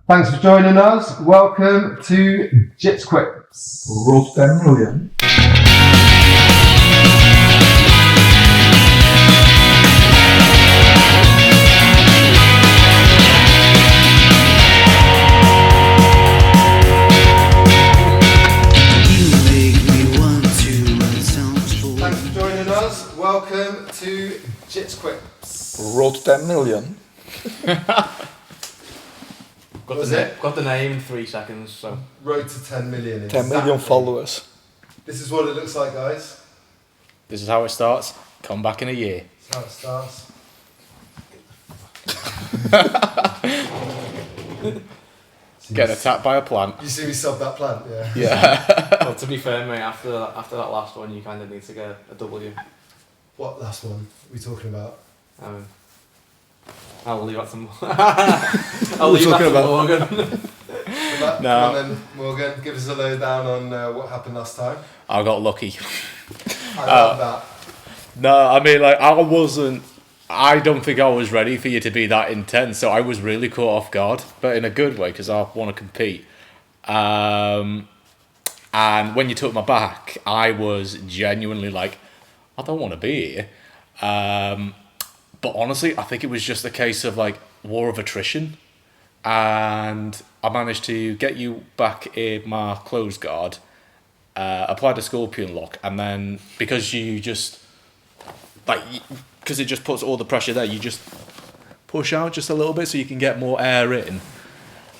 Thanks for joining us. Welcome to Jits Quips. Road 10 million. Thanks for joining us. Welcome to Jits Quips. Road 10 million. Got the name in 3 seconds, so. Road to 10 million. 10 million followers. This is what it looks like, guys. This is how it starts. Come back in a year. This is how it starts. Get attacked by a plant. You see me sub that plant, yeah? Yeah. Well, to be fair, mate, after that last one, you kind of need to get a W. What last one are we talking about? I'll leave that to Morgan. Come on then, Morgan, give us a lowdown on what happened last time. I got lucky. I love that. No, I mean, like, I don't think I was ready for you to be that intense, so I was really caught off guard, but in a good way, because I want to compete. And when you took my back, I was genuinely like, I don't want to be here. But honestly, I think it was just a case of like war of attrition, and I managed to get you back in my closed guard, applied a scorpion lock, and then because you just because it just puts all the pressure there, you just push out just a little bit so you can get more air in,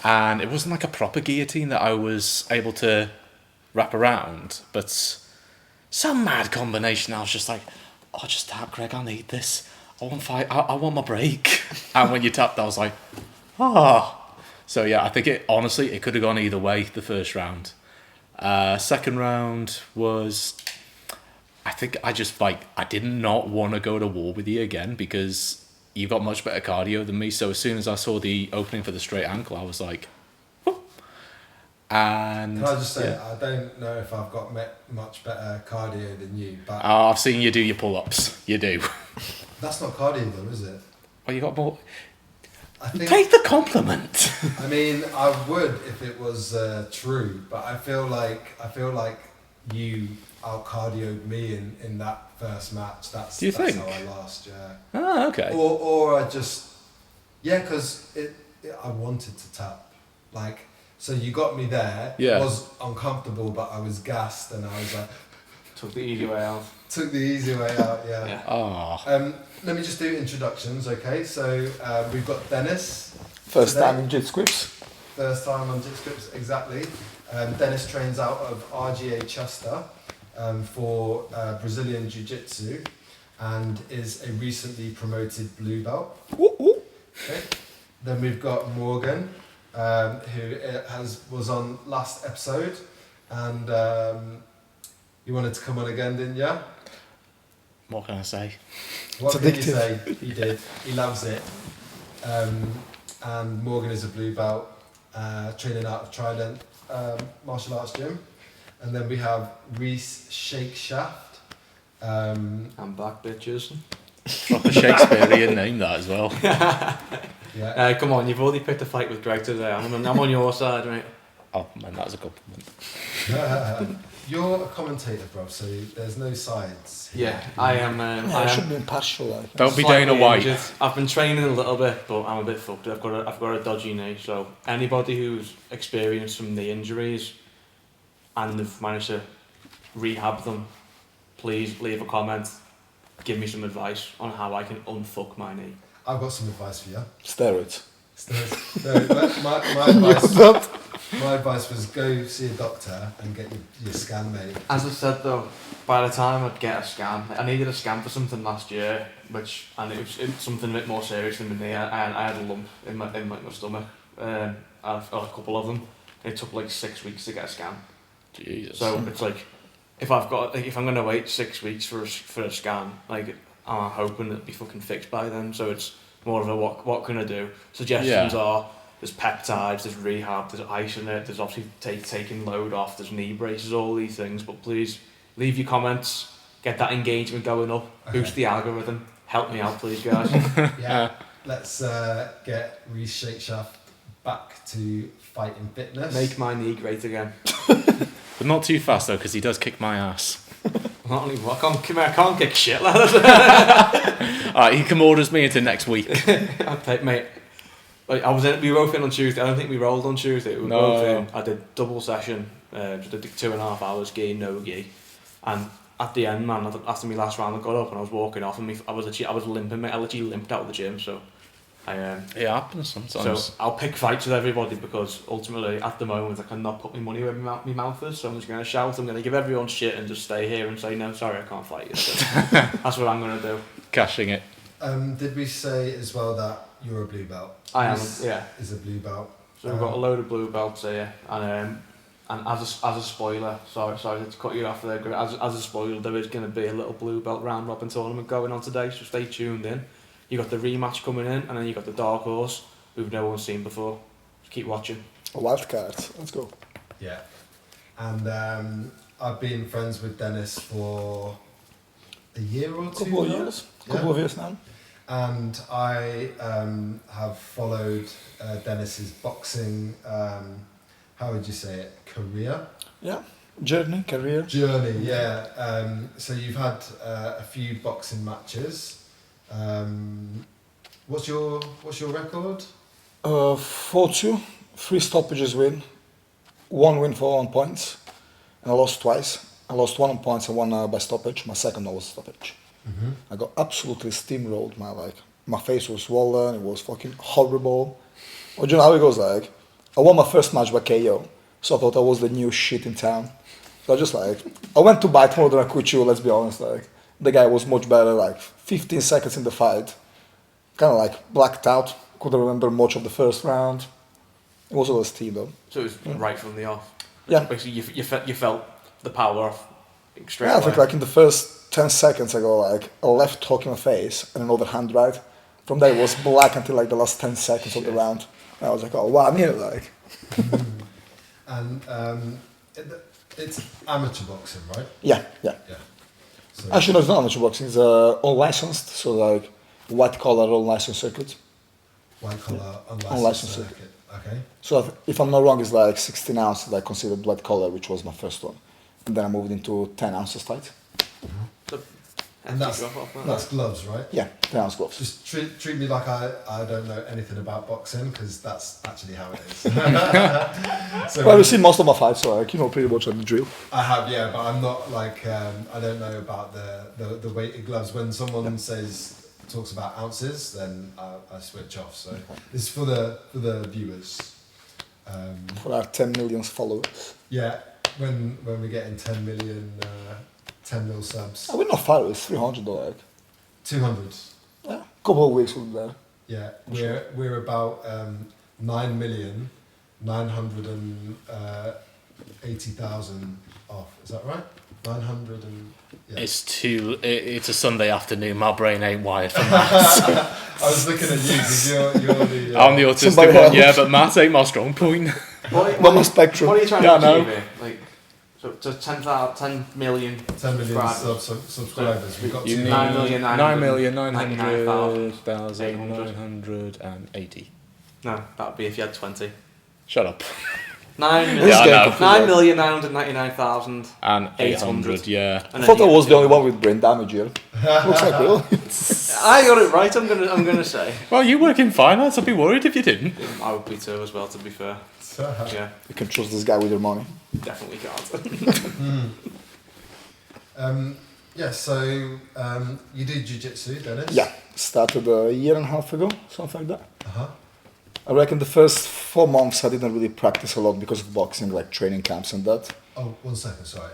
and it wasn't like a proper guillotine that I was able to wrap around, but some mad combination. I was just like, oh, just tap, Greg, I need this. I want fight. I want my break. And when you tapped, I was like, ah. Oh. So yeah, I think it could have gone either way. The first round, second round was, I think I just I did not want to go to war with you again because you got much better cardio than me. So as soon as I saw the opening for the straight ankle, I was like, oh. And can I just say, yeah. I don't know if I've got much better cardio than you, but I've seen you do your pull-ups. You do. That's not cardio though, is it? Well, you got more. I think, take the compliment. I mean, I would if it was true, but I feel like you out cardioed me in that first match. That's how I lost. Yeah. Oh, okay. Or I just because I wanted to tap, like, so you got me there. Yeah. It was uncomfortable, but I was gassed and I was like. Took the easy way out. Yeah. Oh. Let me just do introductions, okay? So we've got Denis. First today. time in Jits Quips. First time on Jits Quips, exactly. Denis trains out of RGA Chester for Brazilian Jiu-Jitsu and is a recently promoted blue belt. Okay. Then we've got Morgan, who was on last episode, and you wanted to come on again, didn't you? What can I say? What can you say? He did. He loves it. And Morgan is a blue belt, training out of Trident Martial Arts Gym. And then we have Rhys Shakeshaft. I'm back, bitches. Proper Shakespearean name that as well. Yeah. Come on, you've already picked a fight with Greg today. I'm on your side, mate. Oh man, that was a compliment. You're a commentator, bro, so there's no sides here. Yeah, I am. I should be impartial. Like. Don't be Dana White. Injured. I've been training a little bit, but I'm a bit fucked. I've got a dodgy knee. So anybody who's experienced some knee injuries and they've managed to rehab them, please leave a comment. Give me some advice on how I can unfuck my knee. I've got some advice for you. Steroids. My advice was go see a doctor and get your scan made. As I said though, by the time I'd get a scan, I needed a scan for something last year, it was something a bit more serious than my knee. I had a lump in my stomach, I had a couple of them. It took like 6 weeks to get a scan. Jesus. So it's like, if I'm gonna wait 6 weeks for a scan, like I'm hoping it'll be fucking fixed by then. So it's more of a what can I do? Suggestions are. There's peptides, there's rehab, there's ice in it, there's obviously taking load off, there's knee braces, all these things. But please leave your comments, get that engagement going up, boost the algorithm, help me out, please, guys. Yeah, let's get Rhys Shakeshaft back to fighting fitness. Make my knee great again. But not too fast though, because he does kick my ass. Not only I can't kick shit, lad. Alright, he Kimura's me into next week. Mate. Like we were both in on Tuesday. I don't think we rolled on Tuesday. We were both in. I did double session. Just did 2.5 hours skiing Nogi, and at the end, man, after my last round, I got up and I was walking off, and I was limping. Mate, I literally limped out of the gym. So It happens sometimes. So I'll pick fights with everybody because ultimately, at the moment, I cannot put my money where my mouth is. So I'm just going to shout. I'm going to give everyone shit and just stay here and say, no, sorry, I can't fight you. So that's what I'm going to do. Cashing it. Did we say as well that you're a blue belt? I am, yeah. Is a blue belt. So we've got a load of blue belts here, and as a spoiler, sorry to cut you off there, as a spoiler, there is going to be a little blue belt round robin tournament going on today, so stay tuned in. You got the rematch coming in, and then you got the dark horse, who no one's seen before. Just keep watching. A wild card. Let's go. Yeah. And I've been friends with Denis for a year or two. Couple of years now. And I have followed Denis's boxing, how would you say it, career? Yeah, career. Journey, yeah. So you've had a few boxing matches. What's your record? 4-2, 3 stoppages win, 1 win for 1 point, and I lost twice. I lost 1 on points and 1 by stoppage. My second one was stoppage. Mm-hmm. I got absolutely steamrolled. My face was swollen. It was fucking horrible. Well, you know how it goes. Like, I won my first match by KO, so I thought I was the new shit in town. So I went to bite more than I could chew. Let's be honest. The guy was much better. 15 seconds in the fight, kind of blacked out. Couldn't remember much of the first round. It was all a steam though. So it was right from the off. Yeah. Basically, you felt the power off straight Yeah, I away. think in the first 10 seconds I go a left hook in my face and another hand right. From there it was black until the last 10 seconds of the round. And I was oh wow, I'm here And it's amateur boxing, right? Yeah. So Actually no, it's not amateur boxing, it's unlicensed, so white collar unlicensed circuit. white collar, unlicensed Unlicensed circuit. Okay. So if I'm not wrong it's 16 ounces I considered white collar, which was my first one. And then I moved into 10 ounces fight. And that's gloves, right? Yeah, 10 ounce gloves. Just treat me like I don't know anything about boxing, because that's actually how it is. So Well, you've seen most of my fights, so you know pretty much the drill. I have, yeah, but I'm not I don't know about the weighted gloves. When someone talks about ounces, then I switch off. So it's for the viewers. For our 10 million followers. Yeah, when we're getting 10 million, 10 mil subs. We're not far, it's 300 though. 200. Yeah, couple of weeks we'll be there. Yeah, we're about 9,980,000 off. Is that right? 900 and yeah. It's a Sunday afternoon. My brain ain't wired for maths. I was looking at you because you're the. I'm the autistic Somebody one, else. yeah, but maths ain't my strong point. Not my spectrum. What are you trying Yeah, to I know. achieve here? So 10 million 10 million subscribers. subscribers. We've got You two. need 9,900,980. No, that'd be if you had 20. Shut up. 9,999,800. And 800, yeah. I thought I was the only one with brain damage here. Looks like Will. I got it right. I'm gonna say. Well, you work in finance. I'd be worried if you didn't. I would be too as well. To be fair. Yeah, You can trust this guy with your money. definitely can't. Yeah, so you do jiu-jitsu, Denis? Yeah, started a year and a half ago, something like that. Uh-huh. I reckon the first 4 months I didn't really practice a lot because of boxing, training camps and that. Oh, 1 second, sorry.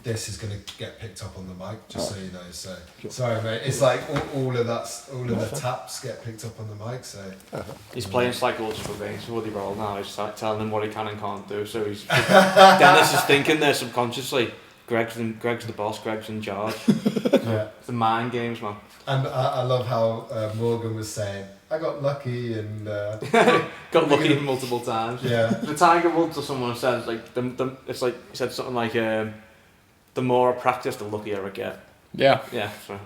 This is going to get picked up on the mic, just so you know. So sorry, mate. It's all of the taps get picked up on the mic. So He's playing psychological games with Wirral now. He's telling him what he can and can't do. So he's Denis is thinking there subconsciously. Greg's the boss. Greg's in charge. yeah. It's the mind games, man. And I love how Morgan was saying, I got lucky and Got lucky multiple times. yeah. The Tiger Woods or someone said it's like he said something like the more I practice, the luckier I get. Yeah. Yeah. So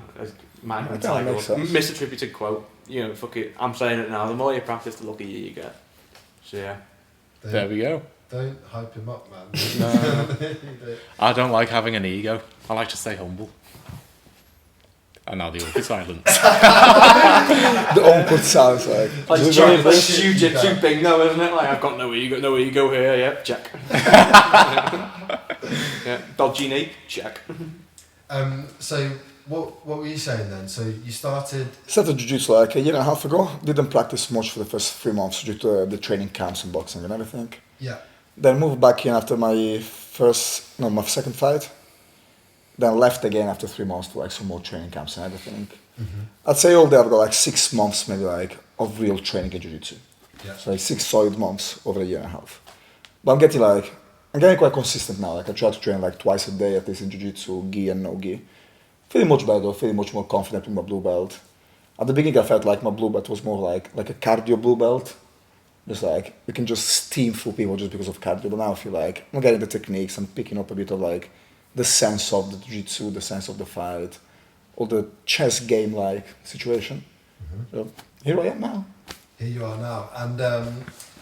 mine That Tiger makes Woods. sense. Misattributed quote. Fuck it. I'm saying it now. The more you practice, the luckier you get. So yeah. There we go. Don't hype him up, man. I don't like having an ego. I like to stay humble. And now the awkward silence. The awkward silence, like. Like Is it China, very like basic? jiu-jitsu bingo, isn't it? Like I've got no ego here, yeah, check. Yeah, dodgy knee, check. So what were you saying then? So you started. Started jiu-jitsu like a year and a half ago. Didn't practice much for the first 3 months due to the training camps and boxing and everything. Yeah. Then moved back in after my second fight. Then left again after 3 months to like some more training camps and everything. Mm-hmm. I'd say all day I've got like 6 months maybe like of real training in jiu-jitsu. Yeah. So like 6 solid months over a year and a half. But I'm getting quite consistent now. Like I try to train like twice a day at least in jiu-jitsu, gi and no-gi. Feeling much better, feeling much more confident with my blue belt. At the beginning I felt like my blue belt was more like a cardio blue belt. Just like, we can just steam through people just because of cardio. But now I feel like I'm getting the techniques, I'm picking up a bit of like the sense of the jiu-jitsu, the sense of the fight, all the chess game like situation. Mm-hmm. So here I am now. Here you are now, and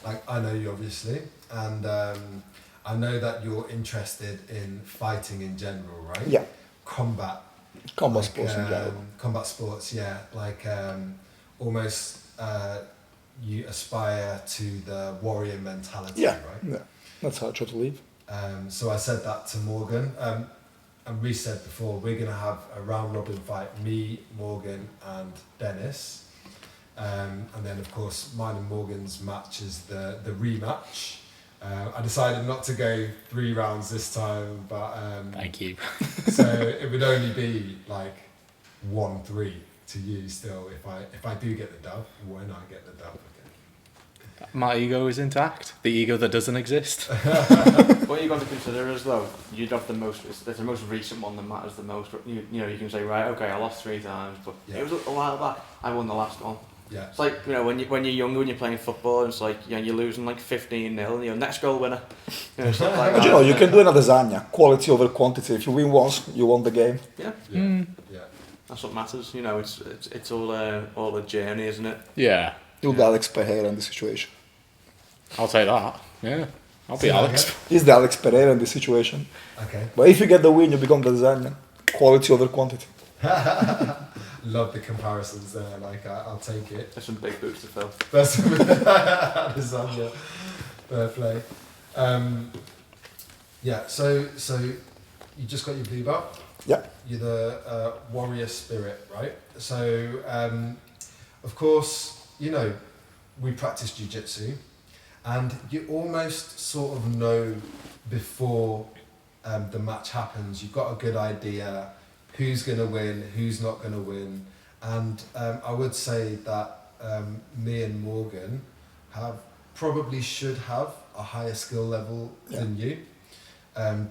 like I know you obviously, and I know that you're interested in fighting in general, right? Yeah. Combat Sports in general. Combat sports, yeah. Like almost you aspire to the warrior mentality, Yeah, right? yeah. That's how I try to live. So I said that to Morgan, and Rhys said before, we're going to have a round robin fight, me, Morgan and Denis. And then of course mine and Morgan's match is the rematch. I decided not to go 3 rounds this time, but Thank you. so it would only be like 1-3 to you still if I do get the dub, when I get the dub again. My ego is intact. The ego that doesn't exist. What you got to consider is though, you'd have the most. It's the most recent one that matters the most. You know, you can say right, okay, I lost 3 times, but Yeah. it was a while back. I won the last one. Yeah. It's like, you know, when you're younger, when you're playing football, and it's like, you know, you're losing like 15-0, and you're next goal winner. You know, stuff like But that. you know, you can do another lasagna, quality over quantity. If you win once, you won the game. Yeah, Yeah. that's what matters. You know, it's all a journey, isn't it? Yeah. You'll be Alex Pereira in this situation. I'll take that. Yeah. I'll be Say that Alex. again? He's the Alex Pereira in this situation. Okay. But if you get the win, you become the lasagna. Quality over quantity. Love the comparisons there. Like I'll take it. There's some big boots to fill. That's lasagna. Fair play. Yeah. So you just got your blue belt. Yeah. You're the warrior spirit, right? So of course, you know, we practice jiu-jitsu, and you almost sort of know before the match happens. You've got a good idea who's going to win, who's not going to win, and I would say that me and Morgan probably should have a higher skill level than you.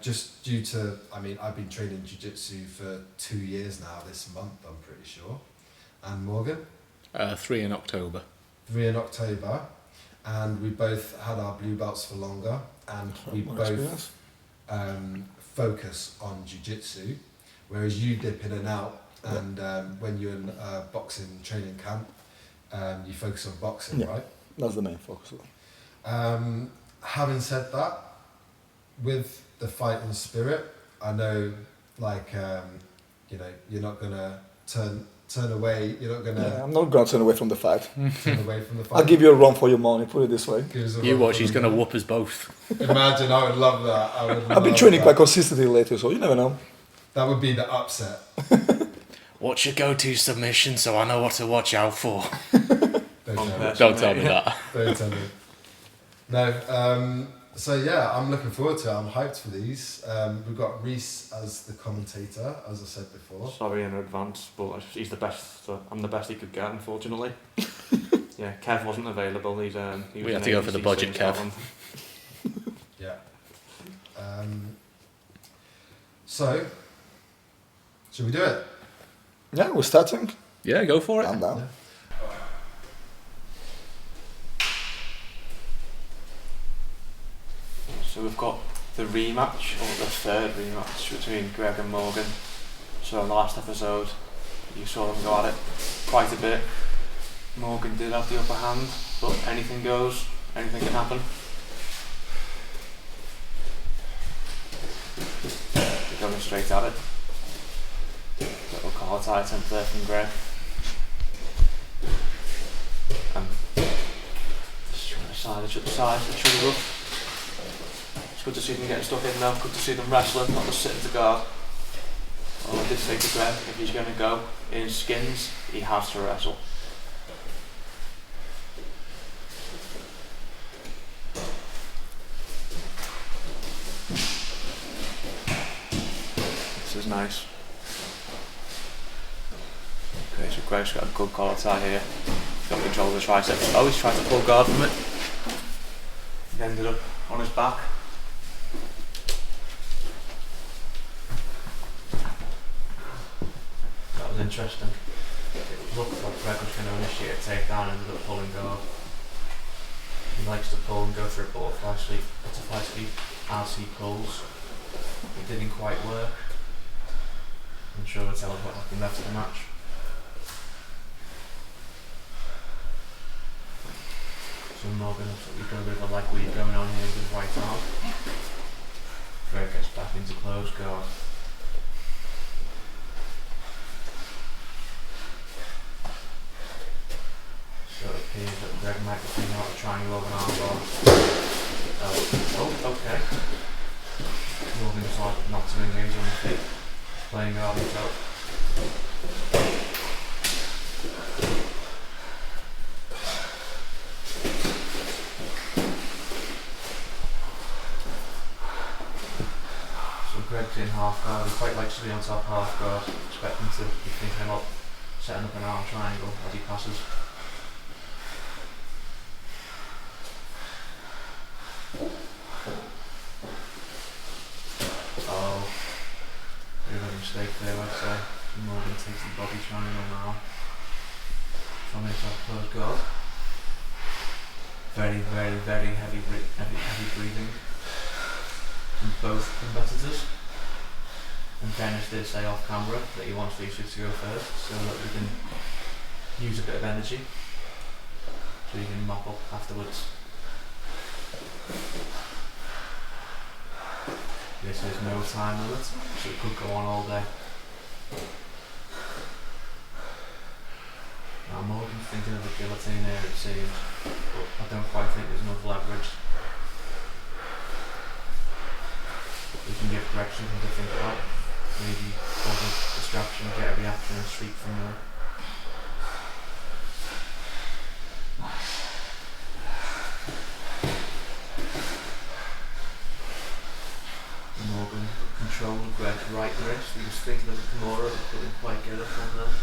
Just due to, I mean, I've been training jiu-jitsu for 2 years now this month, I'm pretty sure. And Morgan? 3 in October. 3 in October. And we both had our blue belts for longer, and we More both experience. focus on jiu-jitsu, whereas you dip in and out, and when you're in boxing training camp, you focus on boxing, Yeah. right? That's the main focus. Having said that, with the fighting spirit, I know, like, you know, you're not gonna turn away. You're not gonna I'm not going to turn away from the fight. turn away from the fight. I'll give you a run for your money, put it this way. Give us a You run watch, for he's the going to money. whoop us both. Imagine, I would love that. I've been training quite consistently lately, so you never know. That would be the upset. What's your go-to submission so I know what to watch out for? Don't On tell me. purpose. Don't tell me that. Don't tell me. No. So yeah, I'm looking forward to it. I'm hyped for these. We've got Rhys as the commentator, as I said before. Sorry in advance, but he's the best. So I'm the best he could get, unfortunately. Yeah, Kev wasn't available. He was We had in to go for the ABC budget, in Kev. Scotland. Yeah. So, should we do it? Yeah, we're starting. Yeah, go for it. I'm down. Yeah. So we've got the rematch, or the third rematch between Greg and Morgan. So in the last episode, you saw them go at it quite a bit. Morgan did have the upper hand, but anything goes. Anything can happen. You're going straight at it. Little collar tie attempt there from Greg. Just trying to side each other up. It's good to see them getting stuck in now. Good to see them wrestling, not just sitting to guard. Well, I did say to Greg, if he's going to go in skins, he has to wrestle. This is nice. Okay, so Greg's got a good collar tie here. Got control of the triceps. Oh, he's tried to pull guard from it. He ended up on his back. That was interesting. It looked like Greg was going to initiate a takedown and ended up pulling guard. He likes to pull and go for a butterfly sweep as he pulls. It didn't quite work. I'm sure we'll tell us what happened after the match. So Morgan looks like we've got a bit of a leg weave going on here with his right arm. Greg gets back into close guard. So it appears that Greg might be thinking about a triangle of an arm bar. Oh, okay. Morgan decided not to engage on the feet. Playing guard himself. So Greg's in half guard. He quite likes to be on top half guard, expecting to be thinking about setting up an arm triangle as he passes. Oh, bit of a mistake there, I'd say. Morgan takes the body triangle now. From himself close guard. Very, very, very heavy breathing from both competitors. And Denis did say off camera that he wants these two to go first, so that we can use a bit of energy, so you can mop up afterwards. This is no time limit, so it could go on all day. Now Morgan's thinking of a guillotine here, it seems, but I don't quite think there's enough leverage. We can give Greg something to think about. Maybe cause a distraction, get a reaction and sweep from there. Morgan controlled Greg's right wrist. He was thinking of a Kimura but couldn't quite get it from there.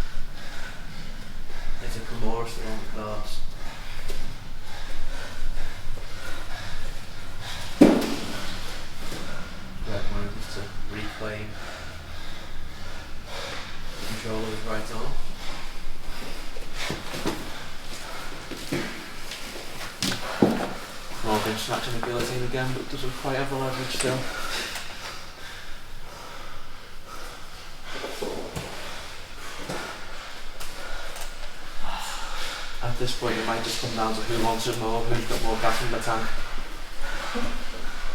It's a Kimura still on the cards. Greg manages to reclaim control of his right arm. Morgan snatching the guillotine again, but doesn't quite have the leverage still. At this point it might just come down to who wants it more, who's got more gas in the tank.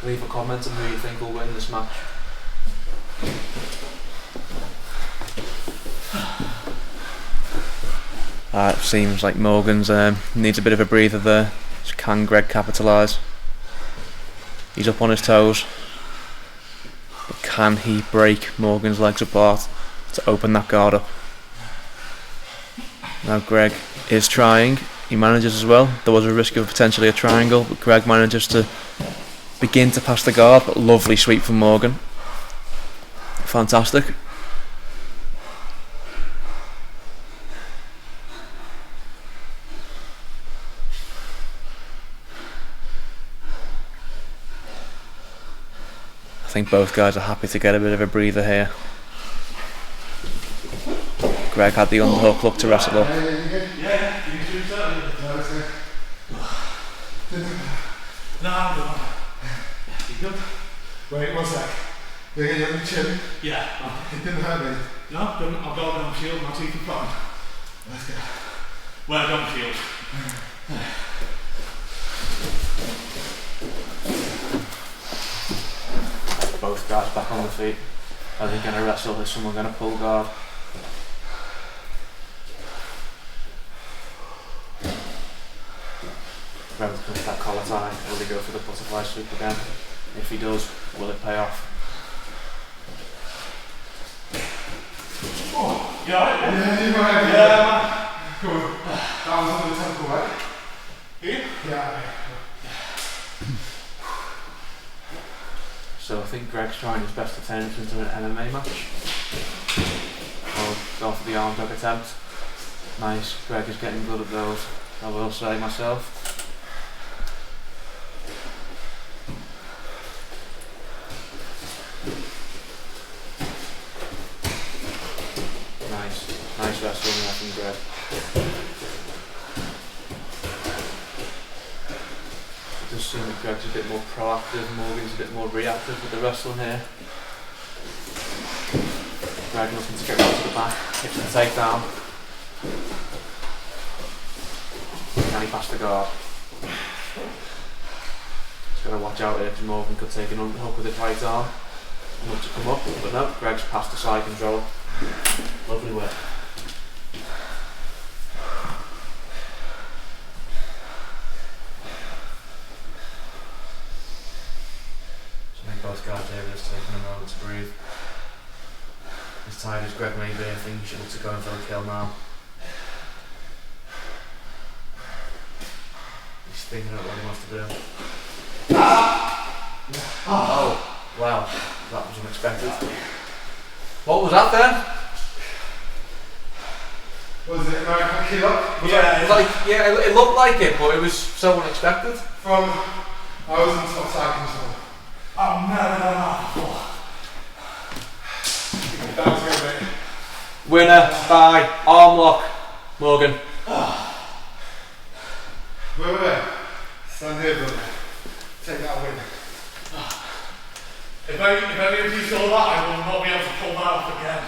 Leave a comment on who you think will win this match. It seems like Morgan's needs a bit of a breather there. So can Greg capitalise? He's up on his toes. But can he break Morgan's legs apart to open that guard up? Now Greg is trying. He manages as well. There was a risk of potentially a triangle, but Greg manages to begin to pass the guard. But lovely sweep from Morgan. Fantastic. I think both guys are happy to get a bit of a breather here. Greg had the underhook, looked to wrestle up. Yeah, you can choose that. No. You good? Wait, one sec. You're getting on the chin? Yeah. It didn't hurt me. No, I've got it on shield, my teeth are fine. Let's go. Well, don't shield. guys back on the feet. Are they going to wrestle? Is someone going to pull guard? Greg comes that collar tie. Will he go for the butterfly sweep again? If he does, will it pay off? Oh, you alright? Yeah, Yeah, cool. That was on the temple, right? Here? Yeah. So I think Greg's trying his best to turn it into an MMA match. Or go for the arm dog attempt. Nice, Greg is getting good at those, I will say myself. Nice wrestling from Greg. It does seem that Greg's a bit more proactive, Morgan's a bit more reactive with the wrestling here. Greg looking to get right to the back, hits the takedown. Can he pass the guard? He's got to watch out here because Morgan could take an underhook with his right arm. And look to come up, but no, Greg's past the side control. Lovely work. So I think both guys here are just taking a moment to breathe. As tired as Greg may be, I think he should look to go in for a kill now. He's thinking about what he wants to do. Oh, wow, that was unexpected. What was that then? Was it American kill up? Yeah, it looked like it, but it was so unexpected. I was in top side control. Oh, no. That was going to be. Winner by arm lock, Morgan. Wait. Stand here, brother. Take that win. If any of you saw that, I will not be able to pull that off again.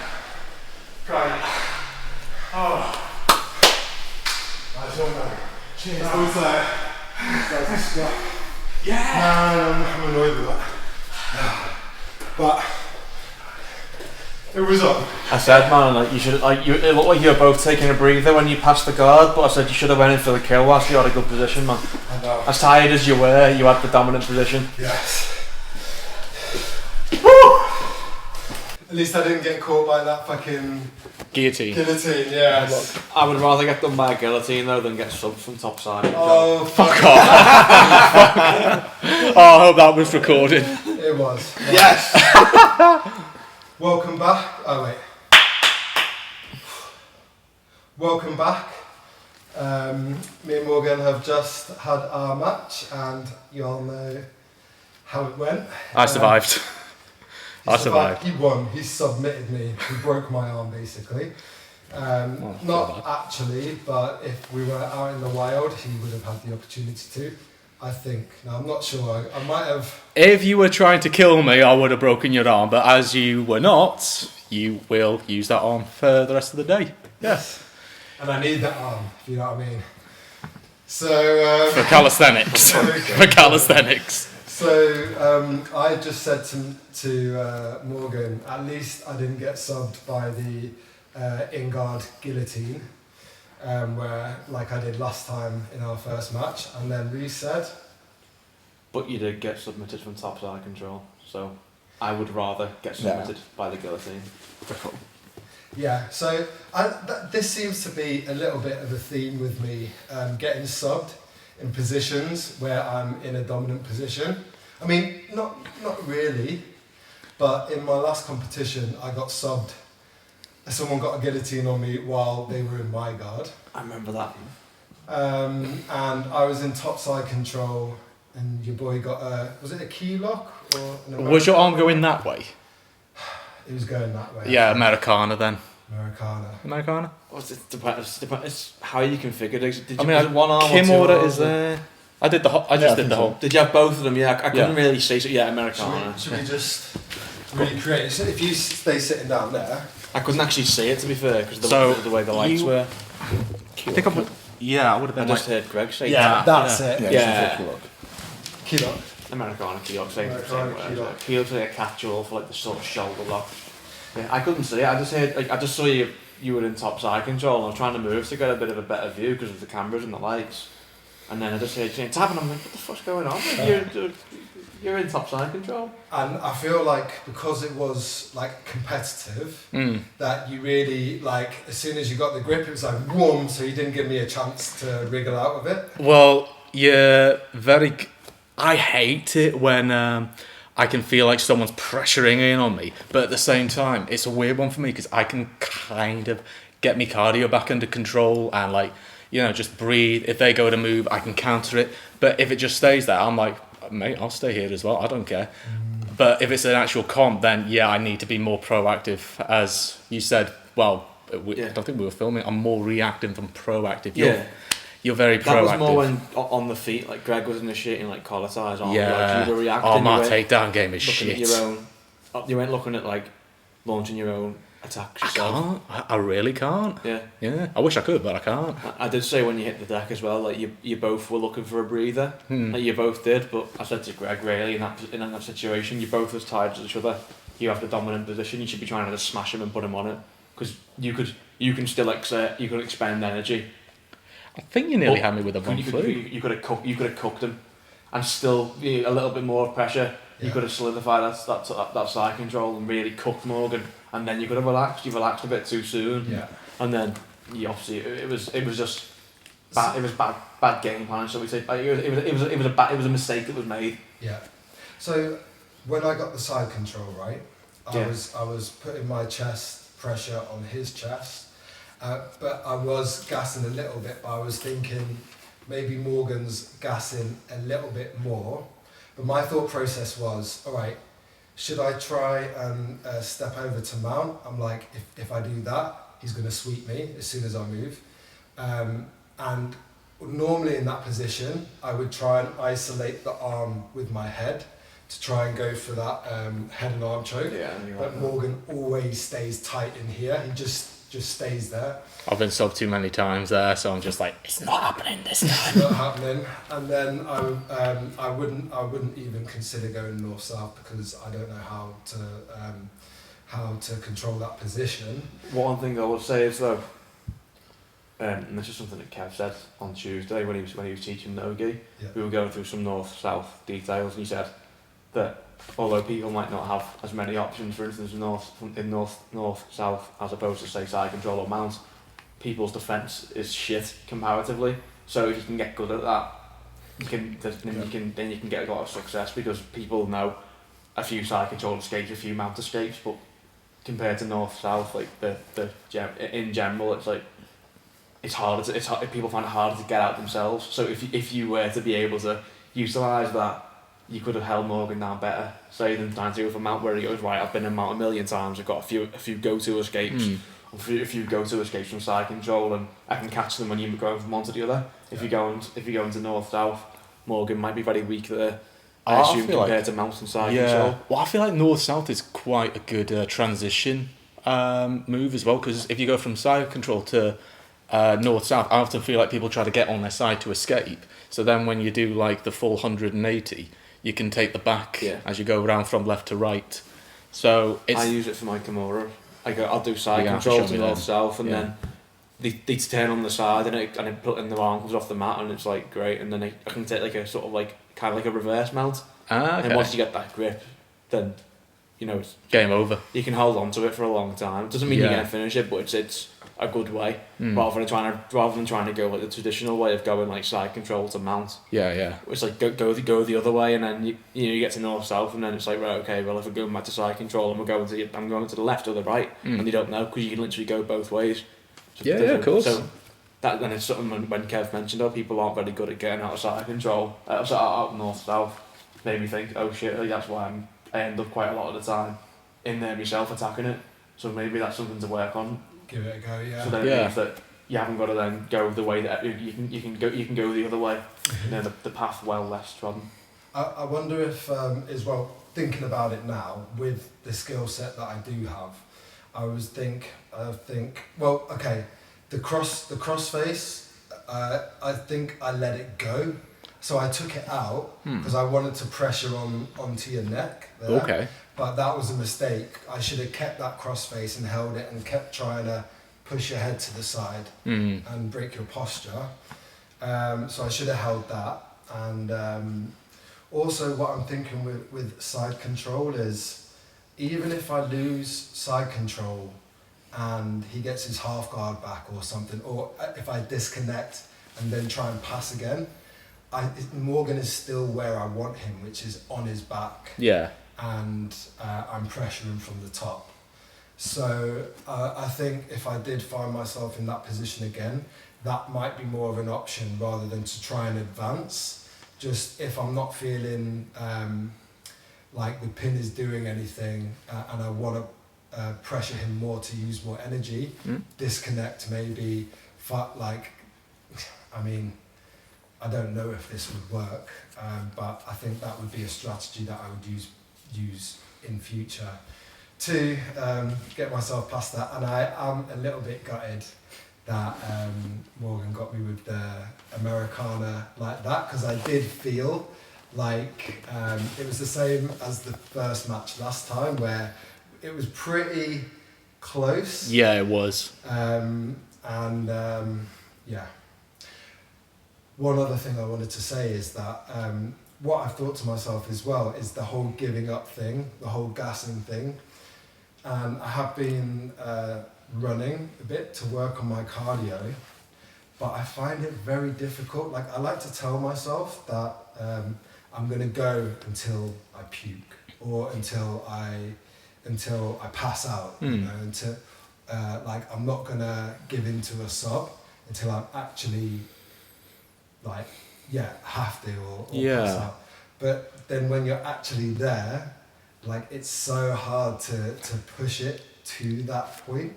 Crying. Oh. Nice one, man. Cheers. That was that was a spot. Yeah! No, I'm annoyed with that. But it was up. I said, man, like you should, it looked like you were both taking a breather when you passed the guard, but I said you should have went in for the kill whilst you had a good position, man. I know. As tired as you were, you had the dominant position. Yes. Woo! At least I didn't get caught by that fucking Guillotine. guillotine, yes. I would rather get done by a guillotine though than get subbed from top side. Oh, fuck Oh, I hope that was recorded. It was. Yes! Welcome back. Oh, wait. Welcome back. Me and Morgan have just had our match, and you all know how it went. I survived. I survived. He won. He submitted me. He broke my arm, basically. Not actually, but if we were out in the wild, he would have had the opportunity to. I think. Now, I'm not sure. I might have. If you were trying to kill me, I would have broken your arm, but as you were not, you will use that arm for the rest of the day. Yes. And I need that arm, if you know what I mean. So. For calisthenics. For calisthenics. So I just said to Morgan, at least I didn't get subbed by the in-guard guillotine, where like I did last time in our first match. And then Rhys said, But you did get submitted from top side control, so I would rather get submitted by the guillotine. yeah. So this seems to be a little bit of a theme with me, getting subbed in positions where I'm in a dominant position. I mean, not really, but in my last competition, I got subbed. Someone got a guillotine on me while they were in my guard. I remember that. And I was in top side control, and your boy got was it a key lock? Or an Was your arm going that way? It was going that way. Yeah, Americana then. Americana. Americana? It's how you configured it. Did you I mean, put one arm or Kim two order arms? is there. I did the whole. I just did the whole. Did you have both of them? Yeah, I couldn't Yeah. really see. So yeah, Americana. Should we just recreate it? So if you stay sitting down there. I couldn't actually see it, to be fair, because of the way the lights you- were. I think I would. Yeah, I would have I been just heard Greg say Yeah. that. That's it. Yeah. Key lock. Americana key lock, same Americana word. key lock. Key lock's like a catch-all for like the sort of shoulder lock. Yeah, I couldn't see it. I just heard, like, I just saw you were in top side control, and I was trying to move to get a bit of a better view because of the cameras and the lights. And then I just heard you tapping. I'm like, what the fuck's going on? Like, you're in top side control. And I feel like because it was like competitive, that you really like as soon as you got the grip, it was like whoom. So you didn't give me a chance to wriggle out of it. Well, yeah, I hate it when I can feel like someone's pressuring in on me, but at the same time, it's a weird one for me because I can kind of get my cardio back under control and like, you know, just breathe. If they go to move, I can counter it. But if it just stays there, I'm like, mate, I'll stay here as well. I don't care. But if it's an actual comp, then yeah, I need to be more proactive. As you said, well, I don't think we were filming. I'm more reactive than proactive. You're very proactive. That was more when on the feet, like Greg was initiating like collar ties on. Yeah. Like, you were reacting. Oh, my takedown game is looking shit. At your own, you weren't looking at like launching your own attacks yourself. I can't. I really can't. Yeah. Yeah. I wish I could, but I can't. I did say when you hit the deck as well, like you both were looking for a breather. Like you both did, but I said to Greg, really, in that situation, you both as tied as each other. You have the dominant position. You should be trying to just smash him and put him on it, because you can still you could expend energy. I think you nearly had me with a one flu. You could have cooked him, and still a little bit more pressure. You could have solidified that side control and really cooked Morgan, and then you could have relaxed. You relaxed a bit too soon, and then you obviously it was just bad. It was bad game plan, shall we say? It was a mistake that was made. Yeah. So when I got the side control right, I was putting my chest pressure on his chest, but I was gassing a little bit. But I was thinking maybe Morgan's gassing a little bit more. But my thought process was, all right, should I try and step over to mount? I'm like, if I do that, he's going to sweep me as soon as I move. And normally in that position, I would try and isolate the arm with my head to try and go for that head and arm choke. Yeah, but Morgan always stays tight in here. He just stays there. I've been subbed too many times there, so I'm just like, it's not happening this time. It's not happening. And then I wouldn't even consider going north south because I don't know how to control that position. One thing I would say is though, and this is something that Kev said on Tuesday when he was teaching Nogi. We were going through some north south details, and he said that although people might not have as many options, for instance, north south as opposed to say side control or mount, people's defence is shit comparatively. So if you can get good at that, you can get a lot of success because people know a few side control escapes, a few mount escapes, but compared to north south, like in general, it's like it's harder. People find it harder to get out themselves. So if you were to be able to utilise that, you could have held Morgan down better, say, than trying to go for mount where he goes, right, I've been in mount a million times, I've got a few go-to escapes, a few go-to escapes from side control, and I can catch them when you go from one to the other. If you go into north-south, Morgan might be very weak there, I assume, compared to mount and side control. Well, I feel like north-south is quite a good transition move as well, because if you go from side control to north-south, I often feel like people try to get on their side to escape, so then when you do like the full 180, you can take the back as you go around from left to right. So I use it for my Kimura. I'll do side control to north south, and then they turn on the side, and it put in the arm comes off the mat, and it's like great. And then I can take like a sort of like kind of like a reverse mount. And once you get that grip, then it's game over. You can hold on to it for a long time. It doesn't mean you're gonna finish it, but it's a good way rather than trying to go like the traditional way of going like side control to mount. It's like go the other way, and then you get to north south, and then it's like, right, okay, well, if we're going back to side control and I'm going to the left or the right, and you don't know because you can literally go both ways. So of course. So that then it's something when Kev mentioned people aren't very good at getting out of side control, out north south, made me think, oh shit, that's why I end up quite a lot of the time in there myself attacking it. So maybe that's something to work on. Give it a go, yeah. So then it means that you haven't got to then go the way that you can go the other way. The path well less trodden. I wonder if as well, thinking about it now with the skill set that I do have, I think well, okay, the cross face, I think I let it go So I took it out because I wanted to pressure onto your neck there. Okay. But that was a mistake. I should have kept that crossface and held it and kept trying to push your head to the side and break your posture. So I should have held that. And also what I'm thinking with side control is, even if I lose side control and he gets his half guard back or something, or if I disconnect and then try and pass again, Morgan is still where I want him, which is on his back. Yeah. And I'm pressuring from the top. So I think if I did find myself in that position again, that might be more of an option rather than to try and advance. Just if I'm not feeling like the pin is doing anything and I want to pressure him more to use more energy, disconnect maybe, I don't know if this would work, but I think that would be a strategy that I would use in future to get myself past that. And I am a little bit gutted that Morgan got me with the Americana like that, because I did feel like it was the same as the first match last time, where it was pretty close. Yeah, it was. Yeah. One other thing I wanted to say is that what I've thought to myself as well is the whole giving up thing, the whole gassing thing. And I have been running a bit to work on my cardio, but I find it very difficult. Like, I like to tell myself that I'm going to go until I puke or until I pass out, you know, until I'm not going to give in to a sub until I'm actually have to or pass out. But then when you're actually there, it's so hard to push it to that point.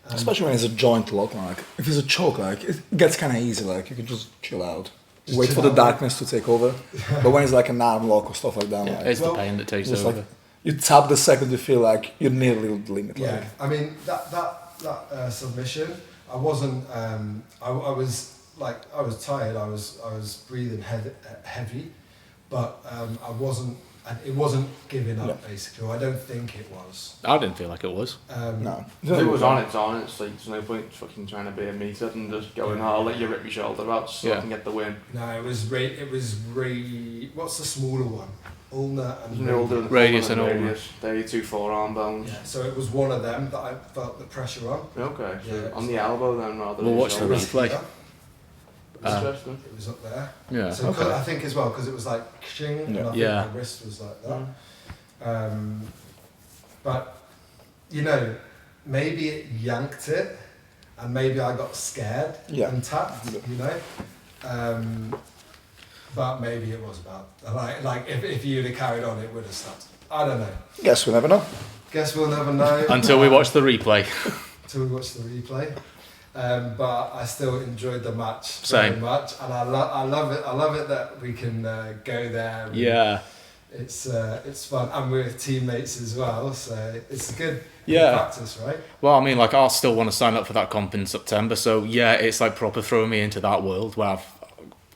Especially when it's a joint lock, if it's a choke, it gets kind of easy, you can just chill out. Wait for the darkness to take over. But when it's an arm lock or stuff like that, it's the pain that takes over. You tap the second you feel like you're nearly the limit. Yeah, I mean, that submission, I wasn't, I was tired, I was breathing heavy, but it wasn't giving up, basically, or I don't think it was. I didn't feel like it was. No. If it was on, it's on. It's there's no point fucking trying to be a meter and just going, I'll let you rip your shoulder out so I can get the win. No, it was what's the smaller one? Ulna and Radius and Ulna. They're your 2 forearm bones. Yeah, so it was one of them that I felt the pressure on. Okay, so Yeah, on the elbow then rather We'll than watch the replay. Interesting. It was up there. Yeah. So I think as well, because it was ching, and I think my wrist was like that. But, maybe it yanked it, and maybe I got scared and tapped, but maybe it was about, if you'd have carried on, it would have stopped. I don't know. Guess we'll never know. Guess we'll never know. Until we watch the replay. Until we watch the replay. But I still enjoyed the match Same. very much, and I love it. I love it that we can go there. Yeah. It's fun, and we're teammates as well, so it's good Yeah. practice, right? Well, I mean, I'll still want to sign up for that comp in September. So yeah, it's proper throwing me into that world where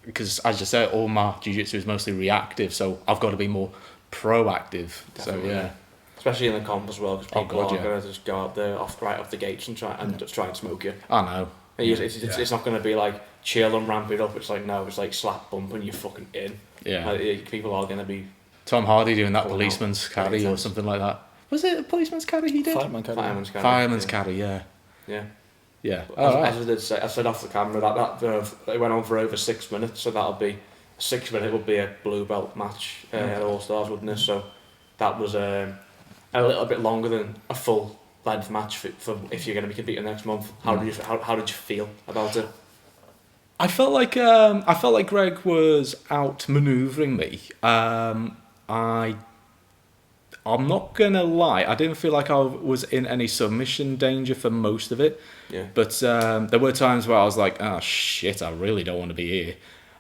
because as you said, all my jiu-jitsu is mostly reactive, so I've got to be more proactive. Definitely. So yeah. Especially in the comp as well, because people God, aren't going to just go out there right off the gates and just try and smoke you. I know. It's not going to be chill and ramp it up. It's no, it's slap bump and you're fucking in. Yeah. People are going to be. Tom Hardy doing that Pulling policeman's out. carry or something like that. Was it a policeman's carry he did? Fireman carry. Fireman's carry, yeah. Yeah. Yeah. As I did say, I said off the camera that it went on for over 6 minutes, so that'll be 6 minutes would be a blue belt match at All Stars, wouldn't it? So that was a little bit longer than a full length match for if you're going to be competing next month. How did you feel about it? I felt like Greg was out manoeuvring me. I'm not gonna lie, I didn't feel like I was in any submission danger for most of it. Yeah. But there were times where I was like, oh shit, I really don't want to be here.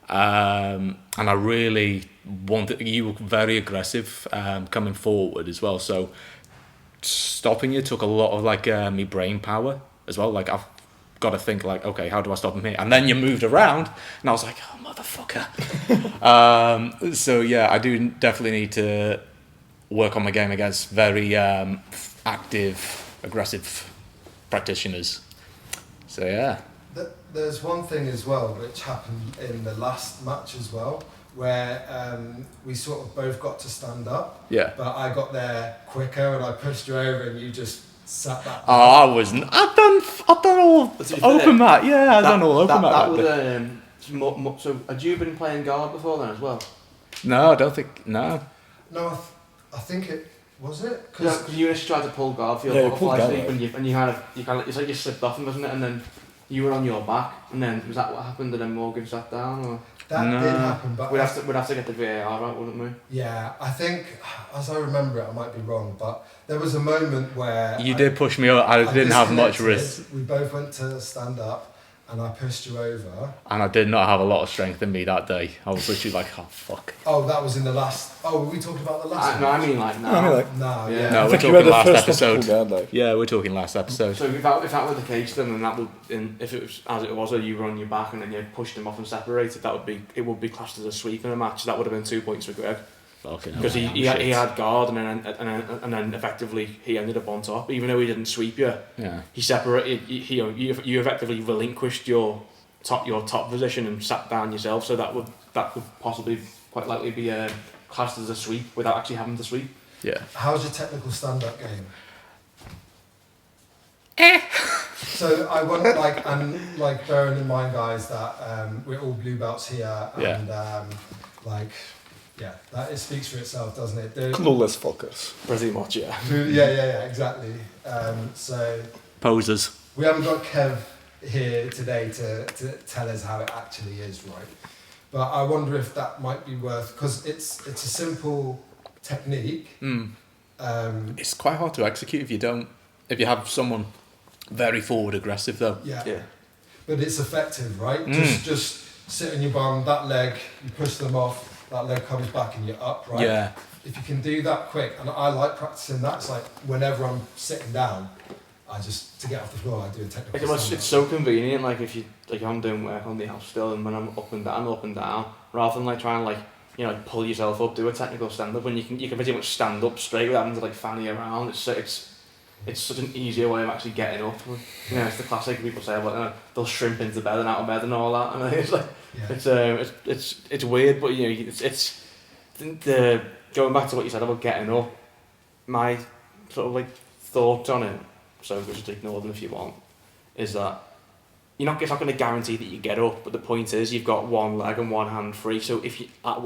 And I really wanted. You were very aggressive coming forward as well. So stopping you took a lot of me brain power as well. I've got to think like, okay, how do I stop him here? And then you moved around, and I was like, oh motherfucker. So yeah, I do definitely need to work on my game against very active, aggressive practitioners. So yeah. There's one thing as well which happened in the last match as well, where we sort of both got to stand up. Yeah. But I got there quicker and I pushed you over and you just sat back. Oh, I wasn't. I've done all open mat. Yeah, I've done all open mat. So had you been playing guard before then as well? No, I don't think. No. No, I think it was it Because you initially tried to pull guard for your butterfly sleep, and you kind of it's like you slipped off him, wasn't it? And then you were on your back, and then was that what happened? And then Morgan sat down, or that did happen, but we'd have to get the VAR out, wouldn't we? Yeah, I think as I remember it, I might be wrong, but there was a moment where You did push me up. I didn't have much disconnected. risk. We both went to stand up, and I pushed you over. And I did not have a lot of strength in me that day. I was literally like, oh, fuck. Oh, that was in the last. Oh, were we talking about the last? No, I mean like now. No, I mean, like, No, Yeah. yeah. No, I we're think you were talking the last first episode. guard, like. Yeah, we're talking last episode. So if that were the case, then that would, if it was as it was, or you were on your back and then you pushed him off and separated, it would be classed as a sweep in a match. That would have been 2 points for Greg. Because he had guard and then effectively he ended up on top, even though he didn't sweep you. Yeah. He separated. You effectively relinquished your top position and sat down yourself. So that would possibly quite likely be classed as a sweep without actually having to sweep. Yeah. How's your technical stand-up game? So I want bearing in mind, guys, that we're all blue belts here, and that it speaks for itself, doesn't it? Clueless focus. Pretty much, yeah. Yeah, exactly. So Posers. we haven't got Kev here today to tell us how it actually is, right? But I wonder if that might be worth, because it's a simple technique. It's quite hard to execute if you have someone very forward aggressive though. Yeah. But it's effective, right? Just sit on your bum, that leg, you push them off, that leg comes back and you're up, right? Yeah. If you can do that quick, and I like practicing that, it's like whenever I'm sitting down, to get off the floor, I do a technical stand-up. It's so convenient, like if I'm doing work on the house still, and when I'm up and down, rather than trying to pull yourself up, do a technical stand-up, when you can pretty much stand up straight without having to fanny around. It's such an easier way of actually getting up. It's the classic people say about they'll shrimp into bed and out of bed and all that, and it's like it's weird, but it's the going back to what you said about getting up. My sort of thoughts on it, so just ignore them if you want, is that it's not going to guarantee that you get up, but the point is you've got one leg and one hand free, so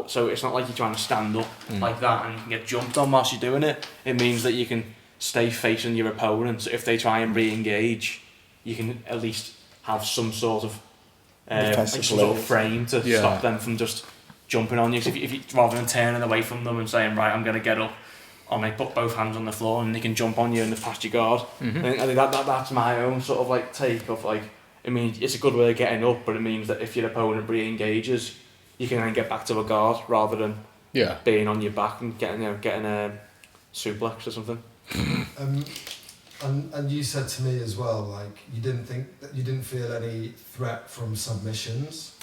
so it's not like you're trying to stand up like that and you can get jumped on whilst you're doing it. It means that you can stay facing your opponent, so if they try and re-engage, you can at least have some sort of frame to stop them from just jumping on you. So if you rather than turning away from them and saying, right, I'm going to get up, I'll put both hands on the floor and they can jump on you and they've passed your guard. I think that's my own sort of take of it means it's a good way of getting up, but it means that if your opponent re-engages, you can then get back to a guard rather than being on your back and getting a suplex or something. And you said to me as well, you didn't feel any threat from submissions.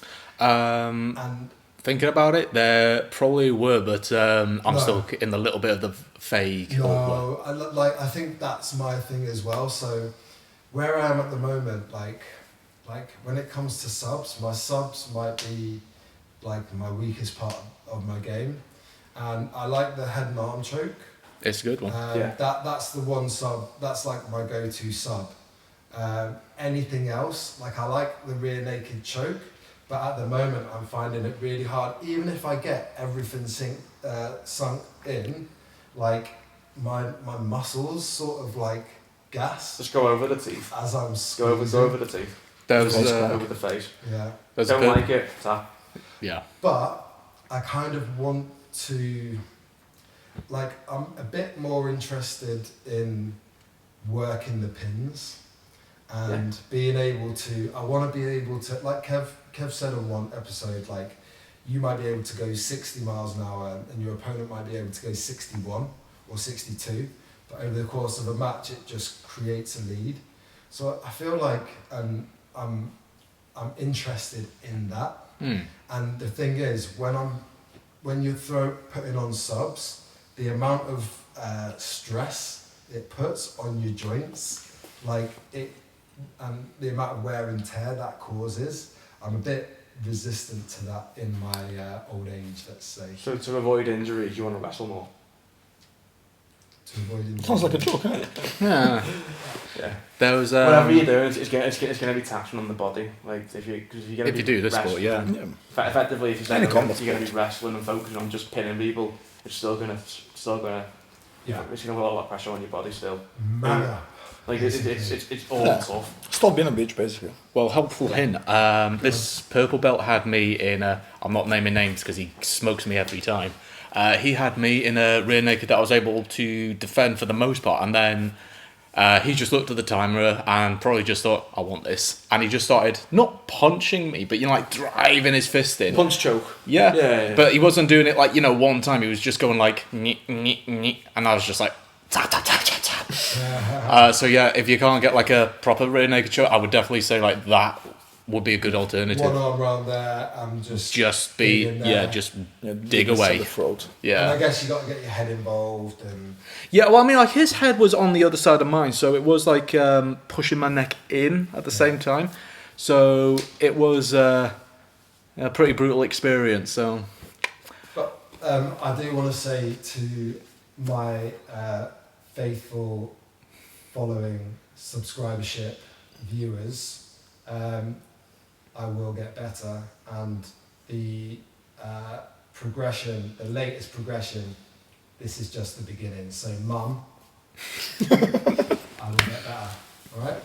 And thinking about it, there probably were, but I'm still in the little bit of the vague. No, I think that's my thing as well. So where I am at the moment, when it comes to subs, my subs might be my weakest part of my game, and I like the head and arm choke. It's a good one. That's the one sub. That's my go-to sub. Anything else, I like the rear naked choke, but at the moment I'm finding it really hard. Even if I get everything sunk in, my muscles sort of gas. Just go over the teeth. As I'm go over the teeth. Over the face. Yeah. Don't like it. Tap. Yeah. But I kind of want to. I'm a bit more interested in working the pins and being able to. I want to be able to, Kev said on one episode, you might be able to go 60 miles an hour and your opponent might be able to go 61 or 62, but over the course of a match it just creates a lead. So I feel I'm interested in that. Hmm. And the thing is, when you putting on subs, the amount of stress it puts on your joints, like it, and the amount of wear and tear that causes, I'm a bit resistant to that in my old age, let's say. So to avoid injuries, you want to wrestle more? To avoid injury. Sounds like a joke, isn't it? Yeah. Yeah. There was Whatever you're doing, it's going to be taxing on the body. Like if you do this sport, yeah. Effectively, if Any you're combat going to be wrestling and focusing on just pinning people, it's still gonna Yeah. it's gonna put a lot of pressure on your body still. Mana. Like it's all Yeah. tough. Stop being a bitch, basically. Well, helpful hint. This purple belt had me in a. I'm not naming names because he smokes me every time. He had me in a rear naked that I was able to defend for the most part, and then he just looked at the timer and probably just thought, "I want this," and he just started not punching me, but like driving his fist in. Punch choke. Yeah. Yeah. But he wasn't doing it like one time. He was just going like, "Nyeh, nyeh, nyeh," and I was just like, tap tap tap tap tap. So yeah, if you can't get like a proper rear naked choke, I would definitely say like that would be a good alternative. One arm around there and Just be dig in there. dig away. The throat. And Yeah. I guess you got to get your head involved and Yeah, well, I mean, like, his head was on the other side of mine, so it was like pushing my neck in at the same time. So it was a pretty brutal experience. So But I do want to say to my faithful following subscribership viewers, I will get better, and the progression, the latest progression, this is just the beginning. So, Mum, I will get better. All right,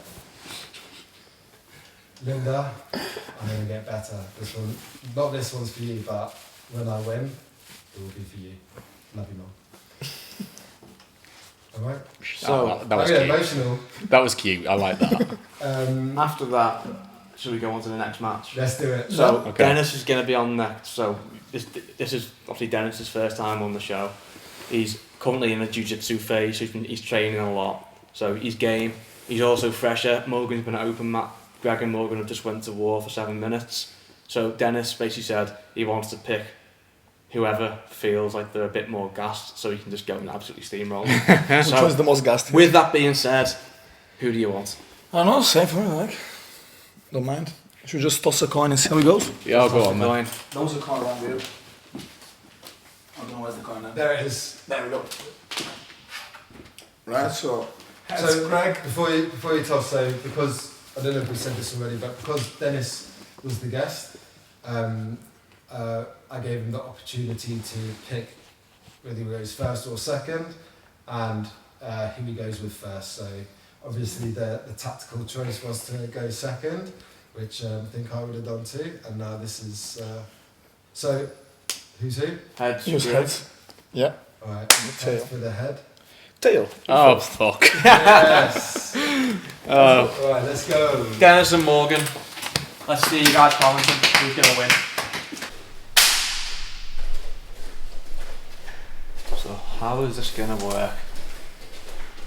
Linda, I'm going to get better. This one, not this one's for you, but when I win, it will be for you. Love you, Mum. All right. So that was I get cute. emotional. That was cute. I like that. after that, should we go on to the next match? Let's do it. So Okay. Denis is going to be on next. So this is obviously Denis's first time on the show. He's currently in the jiu-jitsu phase. So he's training a lot. So he's game. He's also fresher. Morgan's been at open mat. Greg and Morgan have just went to war for 7 minutes. So Denis basically said he wants to pick whoever feels like they're a bit more gassed, so he can just go and absolutely steamroll. Which one's the most ghastly? With that being said, who do you want? I don't know, same for me, like. Don't mind. Should we just toss a coin and see how it goes? Yeah, I'll go on, man. Going. That was a coin wrong view. I don't know where's the coin now. There it is. There we go. Right, so So, Greg, before you toss, so because I don't know if we said this already, but because Denis was the guest, I gave him the opportunity to pick whether he goes first or second, and who he goes with first. So obviously the tactical choice was to go second, which I think I would have done too. And now this is so who's who? Heads. use heads. Yeah. All right, Tail. heads for the head. Tail. Oh fuck. Yes. Oh. All right, let's go. Denis and Morgan. Let's see you guys commenting who's going to win. So how is this going to work?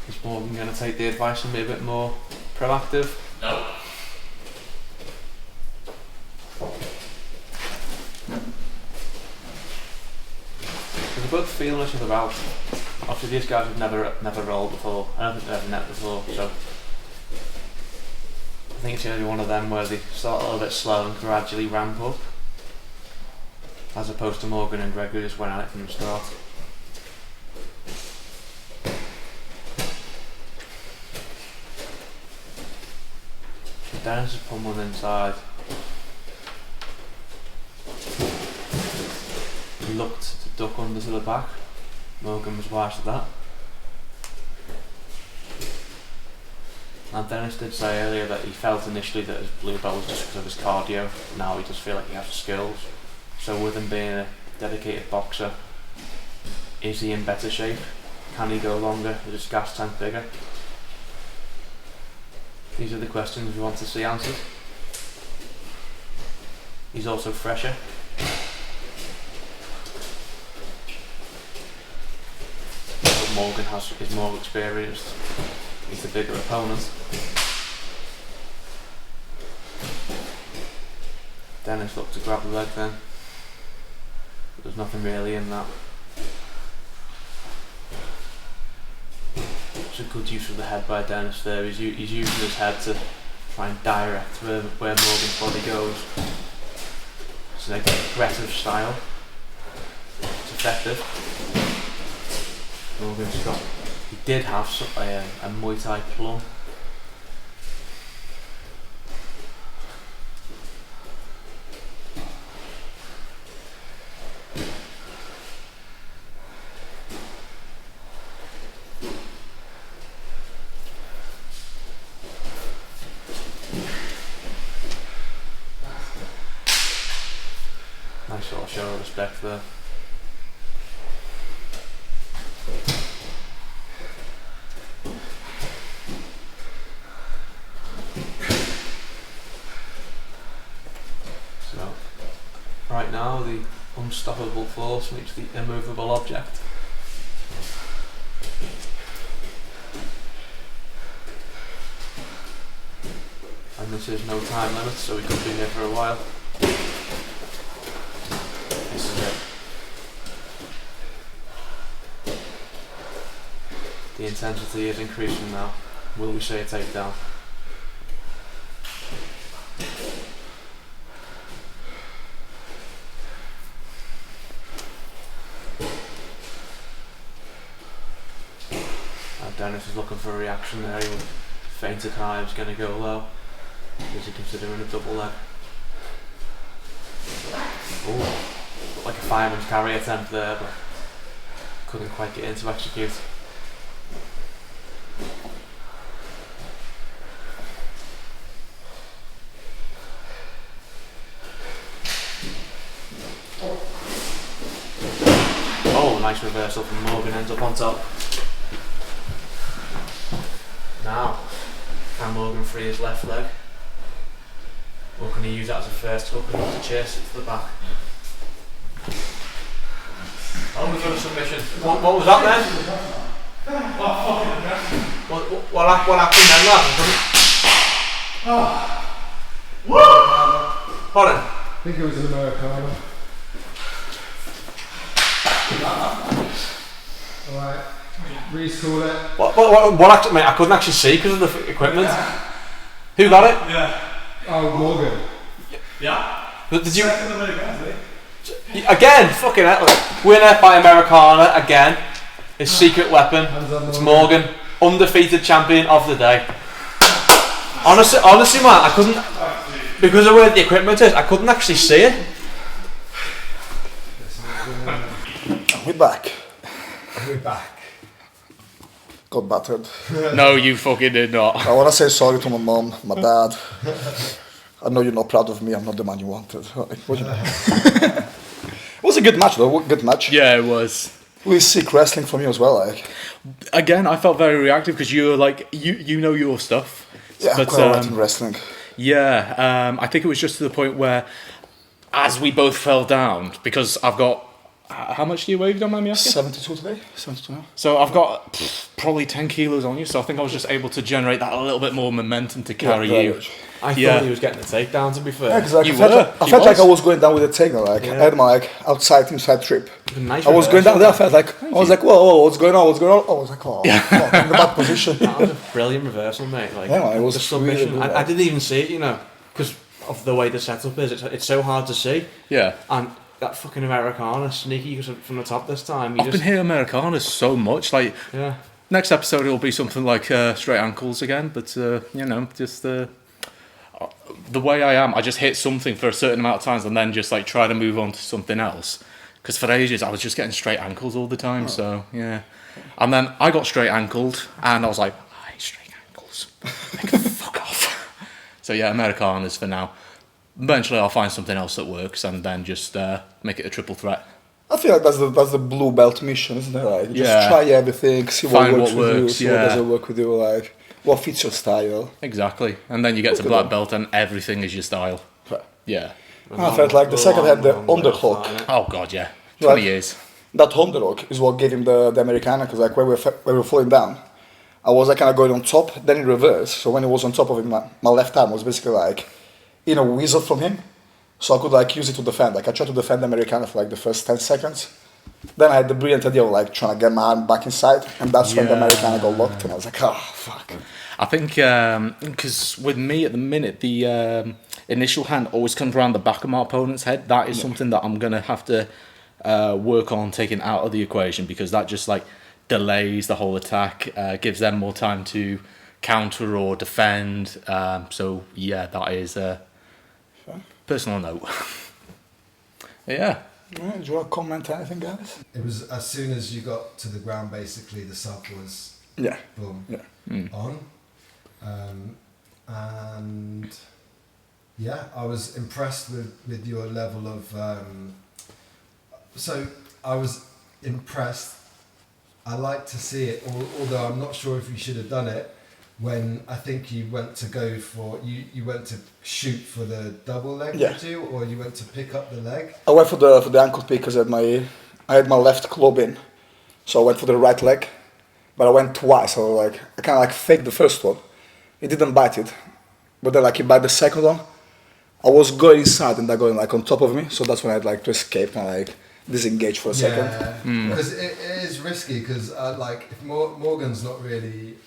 Is Morgan going to take the advice and be a bit more proactive? No. There's a good feeling each other out. Obviously these guys have never rolled before. I don't think they've ever met before, so I think it's going to be one of them where they start a little bit slow and gradually ramp up, as opposed to Morgan and Greg who just went at it from the start. Denis has put one inside. He looked to duck under to the back. Morgan was wise to that. And Denis did say earlier that he felt initially that his blue belt was just because of his cardio. Now he does feel like he has the skills. So with him being a dedicated boxer, is he in better shape? Can he go longer? Is his gas tank bigger? These are the questions we want to see answered. He's also fresher. But Morgan is more experienced. He's the bigger opponent. Denis looked to grab the leg then. There's nothing really in that. It's a good use of the head by Denis there. He's using his head to try and direct where Morgan's body goes. It's an aggressive style. It's effective. Morgan's got. He did have a Muay Thai plum. Nice little show of respect there. So, right now the unstoppable force meets the immovable object. And this is no time limit, so we could be here for a while. This is it. The intensity is increasing now. Will we see a takedown? Denis is looking for a reaction there. He fainted high, he's going to go low. Is he considering a double leg? Ooh, like a fireman's carry attempt there, but couldn't quite get in to execute. Oh, nice reversal from Morgan, ends up on top. Now, can Morgan free his left leg? Or can he use that as a first hook and not to chase it to the back? Oh, we've got a submission. What was that then? What happened then, lad? Pardon? I think it was an Americano. Alright, Rhys call it. What actually, mate, I couldn't actually see because of the equipment. Who got it? Yeah. Oh, Morgan. Yeah. Did you? Second American, Again, fucking hell. Winner by Americana again. His secret weapon. It's Morgan, undefeated champion of the day. Honestly, man, I couldn't, because of where the equipment is, I couldn't actually see it. We're back. We're back. Got battered. No, you fucking did not. I want to say sorry to my mom, my dad. I know you're not proud of me. I'm not the man you wanted. It was a good match, though. Good match. Yeah, it was. We seek wrestling from you as well, like. Again, I felt very reactive because you were like, you know your stuff. Yeah, but, quite alright in wrestling. Yeah, I think it was just to the point where, as we both fell down, because I've got, how much do you weigh, if you don't mind me asking? 72 today? 72 now. So I've got probably 10 kilos on you, so I think I was just able to generate that a little bit more momentum to carry you. I thought he was getting the takedown, to be fair. Yeah, because like, You I felt were. like I was going down with a takedown. Like I had my like outside inside trip. Nice I was going down there. I felt like whoa, what's going on? What's going on? Oh, I was like, fuck, I'm in the bad position. That was a brilliant reversal, mate. Like, Yeah, man, it was the submission. really good, I didn't even see it, you know, because of the way the setup is. It's so hard to see. Yeah. And that fucking Americana, sneaky from the top this time. I've been hearing Americanas so much. Like, Yeah. next episode it'll be something like straight ankles again, but you know, just the way I am, I just hit something for a certain amount of times and then just like try to move on to something else. Because for ages I was just getting straight ankles all the time. So yeah, and then I got straight ankled and I was like, I hate straight ankles. Like, fuck off. So yeah, Americanas for now. Eventually I'll find something else that works and then just make it a triple threat. I feel like that's the blue belt mission, isn't it? Like, just Yeah. try everything, see Find what works what with you, works, see what yeah. doesn't work with you, like what fits your style. Exactly. And then you get to good black one. belt and everything is your style. Yeah. I felt like the second had the underhook. Oh god, yeah. 20 Right. years. That underhook is what gave him the Americana, because like when we were falling down, I was like kind of going on top, then in reverse. So when it was on top of him, my left arm was basically like in a whistle from him. so I could like use it to defend. Like I tried to defend the Americana for like the first 10 seconds. Then I had the brilliant idea of like trying to get my arm back inside, and that's when the Americana got locked, and I was like, oh fuck. I think because with me at the minute, the initial hand always comes around the back of my opponent's head. That is something that I'm gonna have to work on taking out of the equation, because that just like delays the whole attack, gives them more time to counter or defend. So yeah, that is a personal note. Yeah. Right, do you want to comment anything, guys? It was as soon as you got to the ground, basically the sub was boom on, and yeah, I was impressed with your level of. So I was impressed. I like to see it, although I'm not sure if you should have done it. When I think you went to go for you went to shoot for the double leg, did you, or you went to pick up the leg? I went for the ankle pick because I had my left club in, so I went for the right leg, but I went twice. So like I kind of like faked the first one, it didn't bite it, but then like it bit the second one. I was going inside and they're going like on top of me, so that's when I had like to escape and like disengage for a second. Because it is risky because like if Morgan's not really.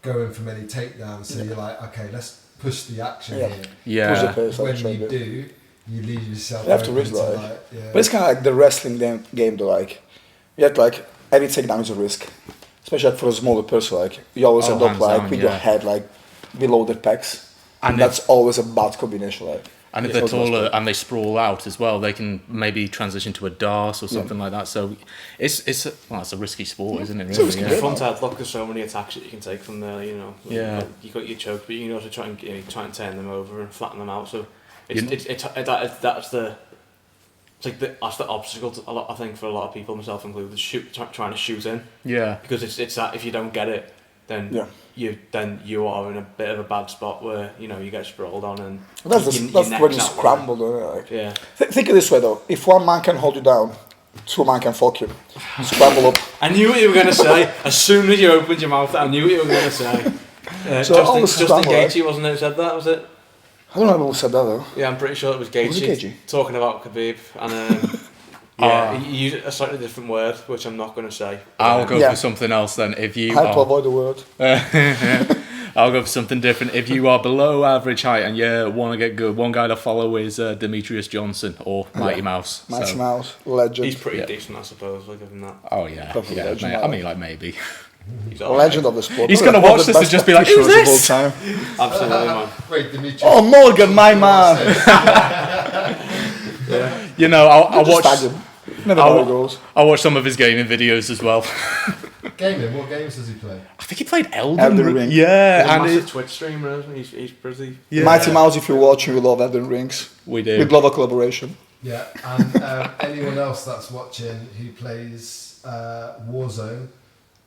Going for many takedowns, so you're like, okay, let's push the action here. Yeah. Push the pace, when you do, you leave yourself. You have to risk that. But it's kind of like the wrestling game though. Like, you have to like any takedown is a risk, especially like, for a smaller person. Like you always end up like with your head like below the pecs, and that's always a bad combination. Like. And if they're taller and they sprawl out as well, they can maybe transition to a darce or something like that. So it's a risky sport, isn't it? Really? The front headlock, there's so many attacks that you can take from there. You know, you got your choke, but you can also try and turn them over and flatten them out. So that's the obstacle to a lot, I think, for a lot of people, myself included, trying to shoot in. Yeah. Because it's that if you don't get it, then you are in a bit of a bad spot where you get sprawled on and that's when you scramble. Like. Yeah. Think of it this way though: if one man can hold you down, two man can fuck you. Scramble up. I knew what you were going to say as soon as you opened your mouth. I knew what you were going to say. Justin Gaethje wasn't it who said that? Was it? I don't know who said that though. Yeah, I'm pretty sure it was Gaethje. Was it Gaethje? Talking about Khabib and. He used a slightly different word, which I'm not going to say. I'll go for something else then. If you I had to avoid the word. I'll go for something different. If you are below average height and you want to get good, one guy to follow is Demetrius Johnson or Mighty Mouse. Mighty Mouse, legend. He's pretty decent, I suppose. Like than that. Oh yeah, legend, I mean, like maybe. He's legend of the sport. He's going to watch this and just be like, "Who's this?" Absolutely, man. Wait, Demetrius. Oh, Morgan, my man. You know, I'll watch. Never know how it goes. I'll watch some of his gaming videos as well. Gaming? What games does he play? I think he played Elden Ring. Yeah, and he's a massive Twitch streamer, isn't he? He's pretty. Yeah. Mighty Mouse, if you're watching, we love Elden Rings. We do. We'd love a collaboration. Yeah, and anyone else that's watching who plays Warzone,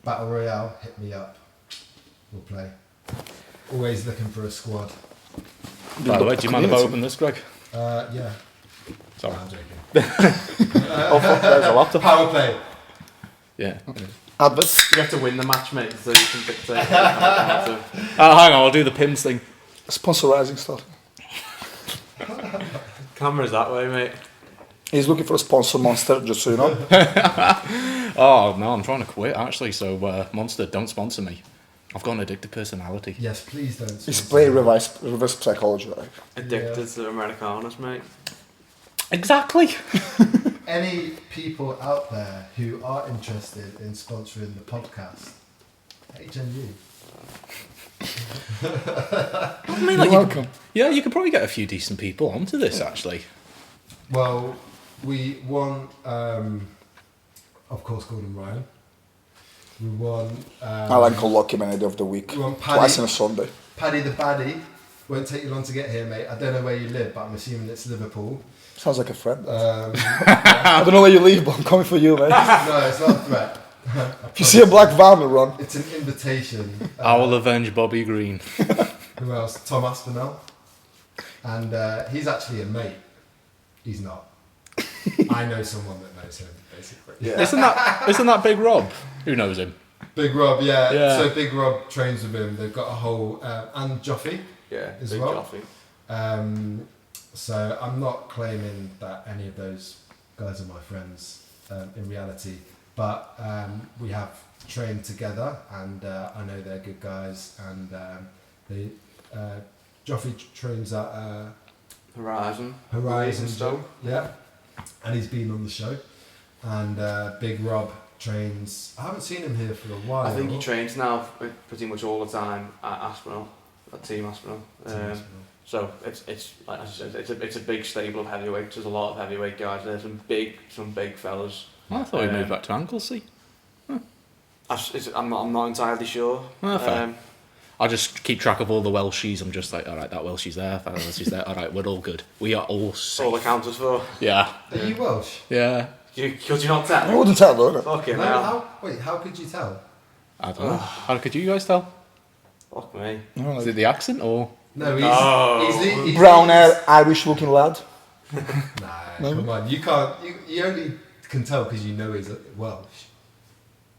Battle Royale, hit me up. We'll play. Always looking for a squad. By the way, do you mind if I open this, Greg? Yeah. Sorry. I'm joking. There's a laptop. Power play. Yeah. Adverts. You have to win the match, mate, so you can dictate. Hang on, I'll do the pins thing. Sponsorizing stuff. Camera's that way, mate. He's looking for a sponsor, Monster, just so you know. Oh, no, I'm trying to quit, actually, so Monster, don't sponsor me. I've got an addictive personality. Yes, please don't. He's playing reverse psychology. Like. Addicted to Americanas, mate. Exactly. Any people out there who are interested in sponsoring the podcast, HNU. I mean, like, You're welcome. You could probably get a few decent people onto this, actually. Well, we won, of course, Gordon Ryan. We won. I like a lucky man of the week. We won Twice on a Sunday. Paddy the Baddie. Won't take you long to get here, mate. I don't know where you live, but I'm assuming it's Liverpool. Sounds like a friend. I don't know where you live, but I'm coming for you, mate. No, it's not a threat. If you see a black van, we'll run. It's an invitation. I will avenge Bobby Green. Who else? Tom Aspinall. And he's actually a mate. He's not. I know someone that knows him, basically. Yeah. Isn't that Big Rob? Who knows him? Big Rob, yeah. So Big Rob trains with him. They've got a whole... and Joffy. Yeah, as big well. Joffy. So I'm not claiming that any of those guys are my friends in reality, but we have trained together, and I know they're good guys, and Joffrey trains at Horizon Stoke. Yeah, and he's been on the show, and Big Rob trains. I haven't seen him here for a while. I think he trains now pretty much all the time at Aspinall, at Team Aspinall. So it's like I said, it's a big stable of heavyweights. There's a lot of heavyweight guys there. Some big fellas. I thought he moved back to Anglesey. I'm not entirely sure. Fair. I just keep track of all the Welshies. I'm just like, all right, that Welshie's there, that Welshie's there. All right, we're all good. We are all safe. All accounted for. Yeah. Are you Welsh? Yeah. Could you not tell? I wouldn't tell though. Fucking No, hell. how could you tell? I don't know. How could you guys tell? Fuck me. Is it the accent or? No, No. he's Brown hair, Irish looking lad. Nah, come on. You can't. You only can tell because you know he's Welsh.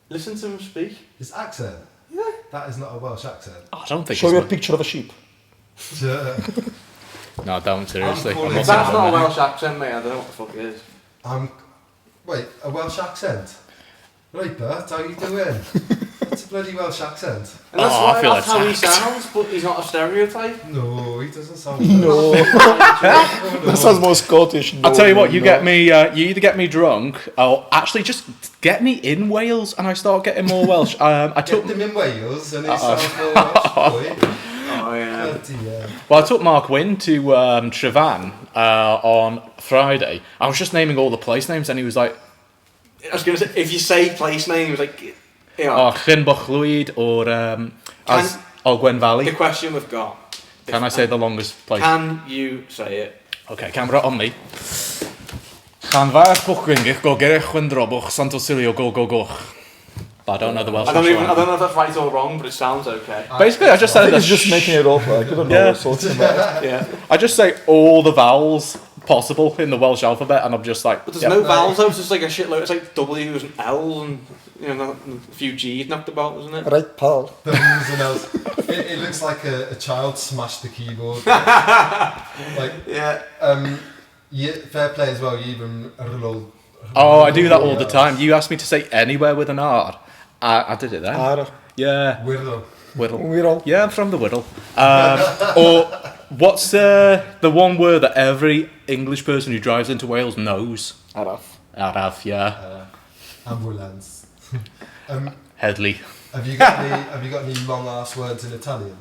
Listen to him speak. His accent. Yeah. That is not a Welsh accent. I don't think Show it's me a one. picture of a sheep. No, don't, seriously. I'm calling I'm it- That's saying not a that. Welsh accent, mate. I don't know what the fuck it is. Wait, a Welsh accent? Right, Bert, how you doing? It's a bloody Welsh accent. And that's Oh, I feel that's how he attacked. sounds, but he's not a stereotype. No, he doesn't sound. No. That sounds more Scottish. I'll tell you what, you no. get me. You either get me drunk, or actually just get me in Wales, and I start getting more Welsh. I Get took them in Wales and it sounds more Welsh, boy. Oh yeah. Bloody hell. well, I took Mark Wynne to Trevan on Friday. I was just naming all the place names, and he was like, I was gonna say, if you say place names, like, you know, "Oh, Llynbochllwyd or Gwen Valley." the question we've got. Can I say the longest place? Can you say it? Okay, camera on me. Llanfair Pwchgwingich go gerech Chwendrobuch Santosilio go go go. But I don't know the Welsh. I don't national know if that's right or wrong, but it sounds okay. Basically, I just I said think the he's just making it up. Like, I don't know Yeah. what sorts about. Yeah. I just say all the vowels possible in the Welsh alphabet, and I'm just like, But there's yeah. no vowels though, it's just like a shitload. It's like W's and L's and, you know, a few G's knocked about, isn't it? Right, pal. Thumbs and else. It looks like a child smashed the keyboard. Like, Yeah. yeah, fair play as well. You even Oh, I do that all the time. You asked me to say anywhere with an R. I did it then. Ara. Yeah. Wirral. Whittle. Wirral. Yeah, I'm from the Whittle. Or what's the one word that every English person who drives into Wales knows? Araf. Araf, yeah. Ambulance. Headley. Have you got any long ass words in Italian?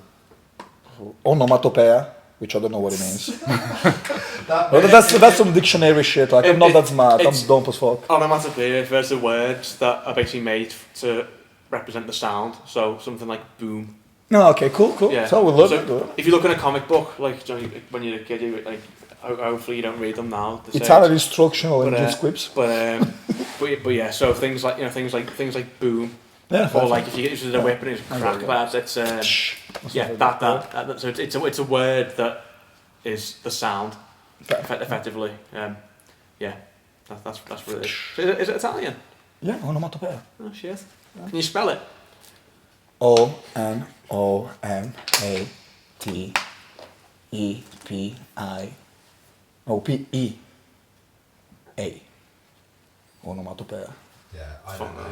Onomatopoeia, which I don't know what it means. That But that's some dictionary shit. Like, I'm not that smart. I'm it's- dumb as fuck. Onomatopoeia refers to words that are basically made to represent the sound. So something like boom. No, okay, cool. Yeah. So we love So it. if you look in a comic book, like when you're a kid, you like hopefully you don't read them now. to say- Italian instructional in But, Jits Quips. but yeah. So things like things like boom, Yeah, or like if you get used to the whip and it's I crack. get it. Perhaps it's yeah that. So it's a word that is the sound effectively. Yeah. That's what it is. So is it Italian? Yeah, onomatopoeia. Oh shit. Can you spell it? Onomatopoeia. Onomatopoeia. Yeah, I Fuck don't know.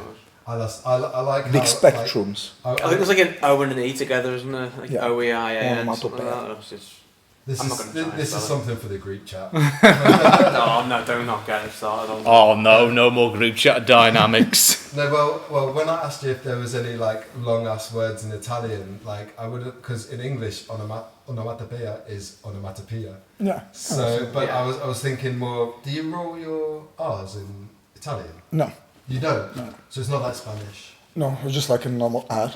knows. I like Big how, spectrums. I think there's like an O and an E together, isn't there? Like Yeah. OEIA. Onomatopoeia. I'm not gonna try and This is spell it. something for the group chat. No, do not get it started on. Oh no more group chat dynamics. No, well, when I asked you if there was any like long ass words in Italian, like I would, because in English onomatopoeia is onomatopoeia. Yeah. So, but Yeah. I was thinking more. Do you roll your R's in Italian? No, You don't. No. So it's not like Spanish. no, it's just like a normal R.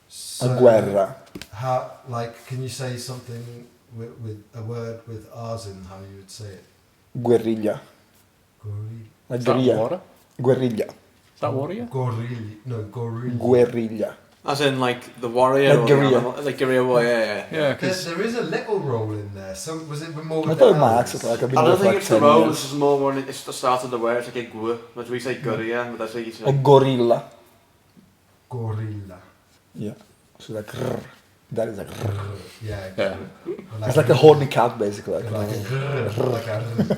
So A guerra. How, like, can you say something with a word with R's in how you would say it? Guerrilla. Gorilla. Like Is that guerrilla. water? Guerrilla. Is that warrior? Gorilla. No, gorilla. Guerrilla. As in like the warrior, Like or guerrilla. the animal, like guerrilla warrior. Yeah. Yeah, because There is a little roll in there. Some was it more? I with thought the my L's? accent, like, I've been I there don't for think like it's the 10 roll. years. This is more when it's the start of the word. It's like a gu. But we say gorilla, but that's like you say. Or gorilla. Gorilla. Yeah. So like rrr. That is like, Yeah. Yeah. it's like a horny cat basically. Like a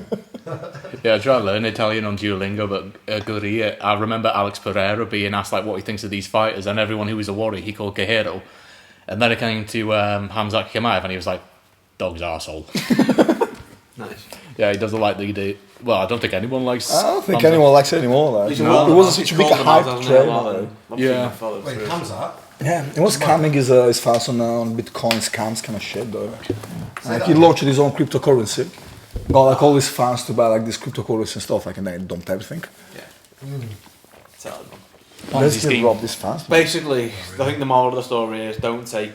Yeah, I try to learn Italian on Duolingo, but Guerrilla, I remember Alex Pereira being asked like what he thinks of these fighters, and everyone who was a warrior he called Guerrero. And then it came to Hamzat Chimaev, and he was like, dog's arsehole. Nice. Yeah, he doesn't like the well, I don't think anyone likes. I don't think Hamzat. anyone likes it anymore. Like, He's it called them wasn't out. such a He's big called them out, hype hasn't he, train. a lot, Like. and obviously Yeah. not followed Wait, through. Hamzat? Yeah, it was scamming his fans on Bitcoin scams kind of shit though. Say Like he that. launched his own cryptocurrency, got like all his fans to buy like this cryptocurrency and stuff, like, and then he dumped everything. Yeah. Terrible. Basically scheme. robbed his fans. Basically, I think the moral of the story is don't take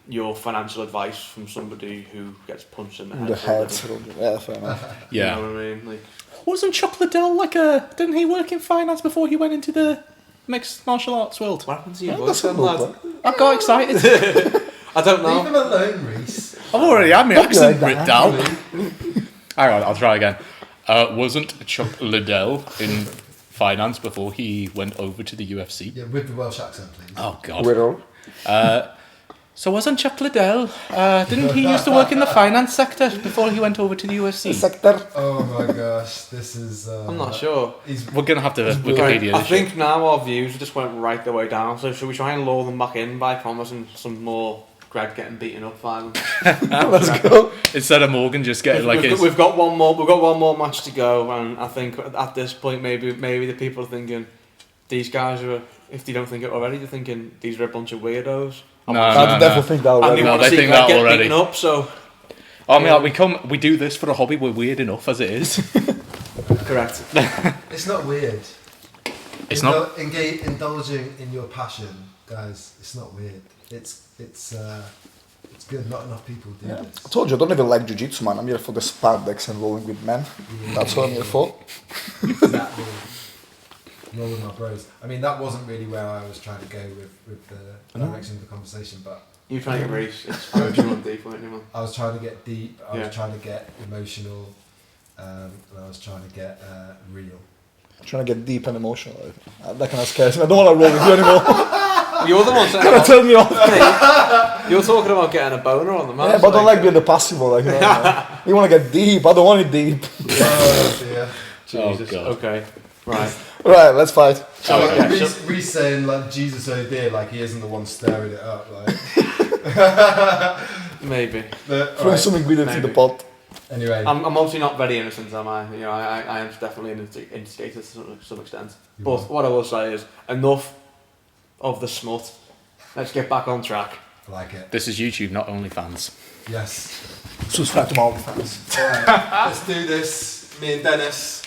your financial advice from somebody who gets punched in the head. The for a head. living. Yeah, fair enough. Yeah. You know what I mean? Like, Wasn't Chuck Liddell like a? Didn't he work in finance before he went into the mixed martial arts world? what happened to your Yeah, voice that's a then, good lad? one. I got excited. I don't Leave know. him alone, Reese. I've already had my Don't be accent like ripped that. out. Hang on, I'll try again. Wasn't Chuck Liddell in finance before he went over to the UFC? Yeah, with the Welsh accent, please. Oh God. Wirral. So wasn't Chuck Liddell? Didn't he used to work in the finance sector before he went over to the UFC? Sector. Oh my gosh, this is. I'm not sure. He's We're gonna have to Wikipedia Right, I this shit. think now our views just went right the way down. So should we try and lure them back in by promising some more Greg getting beaten up violence? Let's go. Instead of Morgan just getting like his. We've got one more. We've got one more match to go, and I think at this point, maybe the people are thinking these guys are. If they don't think it already, they're thinking these are a bunch of weirdos. No, I no, definitely no. think that And already. they No, want they to see think Greg that get already. beaten up. So I mean, like, we do this for a hobby. We're weird enough as it is. correct. It's not weird. It's not. Indulging in your passion, guys. It's not weird. It's good. Not enough people do I this. told you, I don't even like jiu-jitsu, man. I'm here for the spandex and rolling with men. That's what I'm here for. Exactly. Roll with my bros. I mean, that wasn't really where I was trying to go with the direction of the conversation, but You trying to get Rhys? It's spiritual and deep, weren't you, man? I was trying to get deep. I Yeah. was trying to get emotional, and I was trying to get real. I'm trying to get deep and emotional. That kind of scares me. I don't want to roll with you anymore. You're the one saying. Kind of turn me off. You're talking about getting a boner on the man. Yeah, but I don't like being the passive one. Like, you want to get deep. I don't want it deep. Oh dear. Jesus. God. Okay. Right. Right, let's fight. So Okay, like, so- Rhys saying like Jesus oh dear, like he isn't the one stirring it up, like. Maybe. But, Throw alright, some ingredients in the maybe. pot. anyway, I'm obviously not very innocent, am I? You know, I am definitely an instigator to some extent. You But are. what I will say is, enough of the smut. Let's get back on track. I like it. This is YouTube, not OnlyFans. Yes. Subscribe to my OnlyFans. Alright, let's do this. Me and Dennis.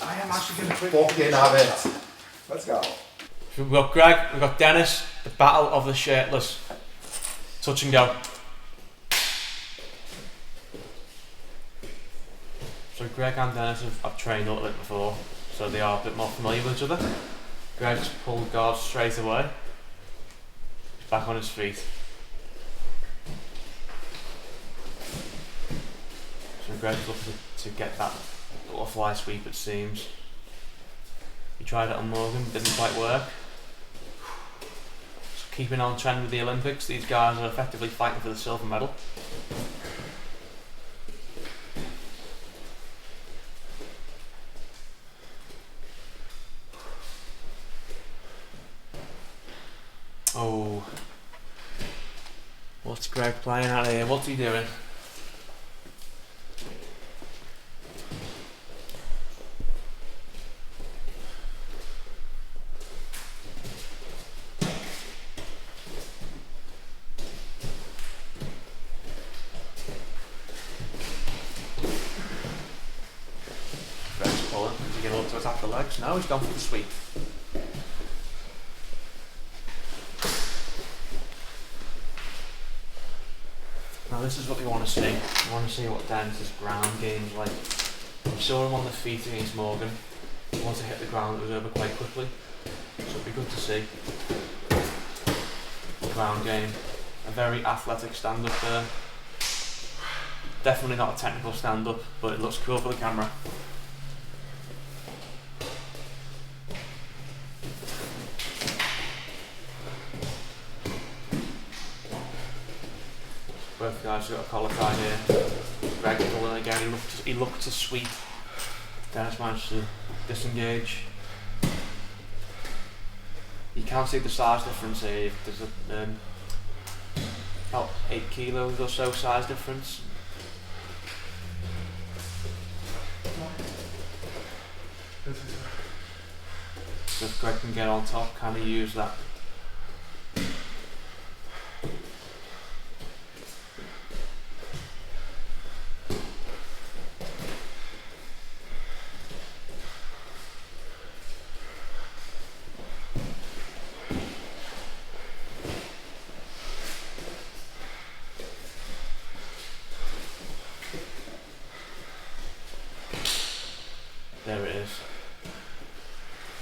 I am actually going to Fucking have it. Let's go. We've got Greg, we've got Dennis, the battle of the shirtless. Touch and go. So Greg and Dennis have trained a little bit before, so they are a bit more familiar with each other. Greg's pulled guard straight away. He's back on his feet. So Greg's looking to get that little fly sweep, it seems. He tried it on Morgan, didn't quite work. So keeping on trend with the Olympics, these guys are effectively fighting for the silver medal. Oh. What's Greg playing at here? What's he doing? Greg's pulling. Is he going to look to attack the legs? No, he's gone for the sweep. Now this is what we want to see. We want to see what Dennis's ground game is like. We saw him on the feet against Morgan. He wants to hit the ground, it was over quite quickly. So it'd be good to see. Ground game. A very athletic stand-up there. Definitely not a technical stand-up, but it looks cool for the camera. Both guys have got a collar tie here. Greg pulling again. He looked to sweep. Denis managed to disengage. You can see the size difference here. There's about 8 kilos or so size difference. So if Greg can get on top, can he use that? There it is.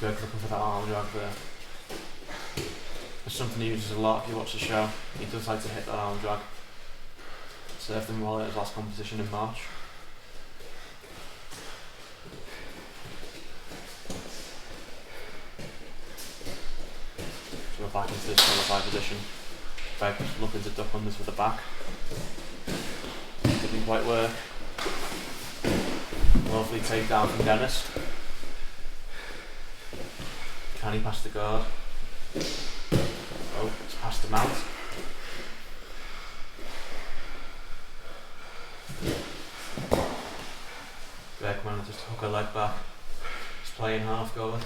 Greg looking for that arm drag there. It's something he uses a lot if you watch the show. He does like to hit that arm drag. Served him well at his last competition in March. So we're back into this qualified position. Greg looking to duck unders with the back. Didn't quite work. Lovely takedown from Denis. Can he pass the guard? Oh, it's past the mount. Greg managed to hook her leg back. He's playing half guard.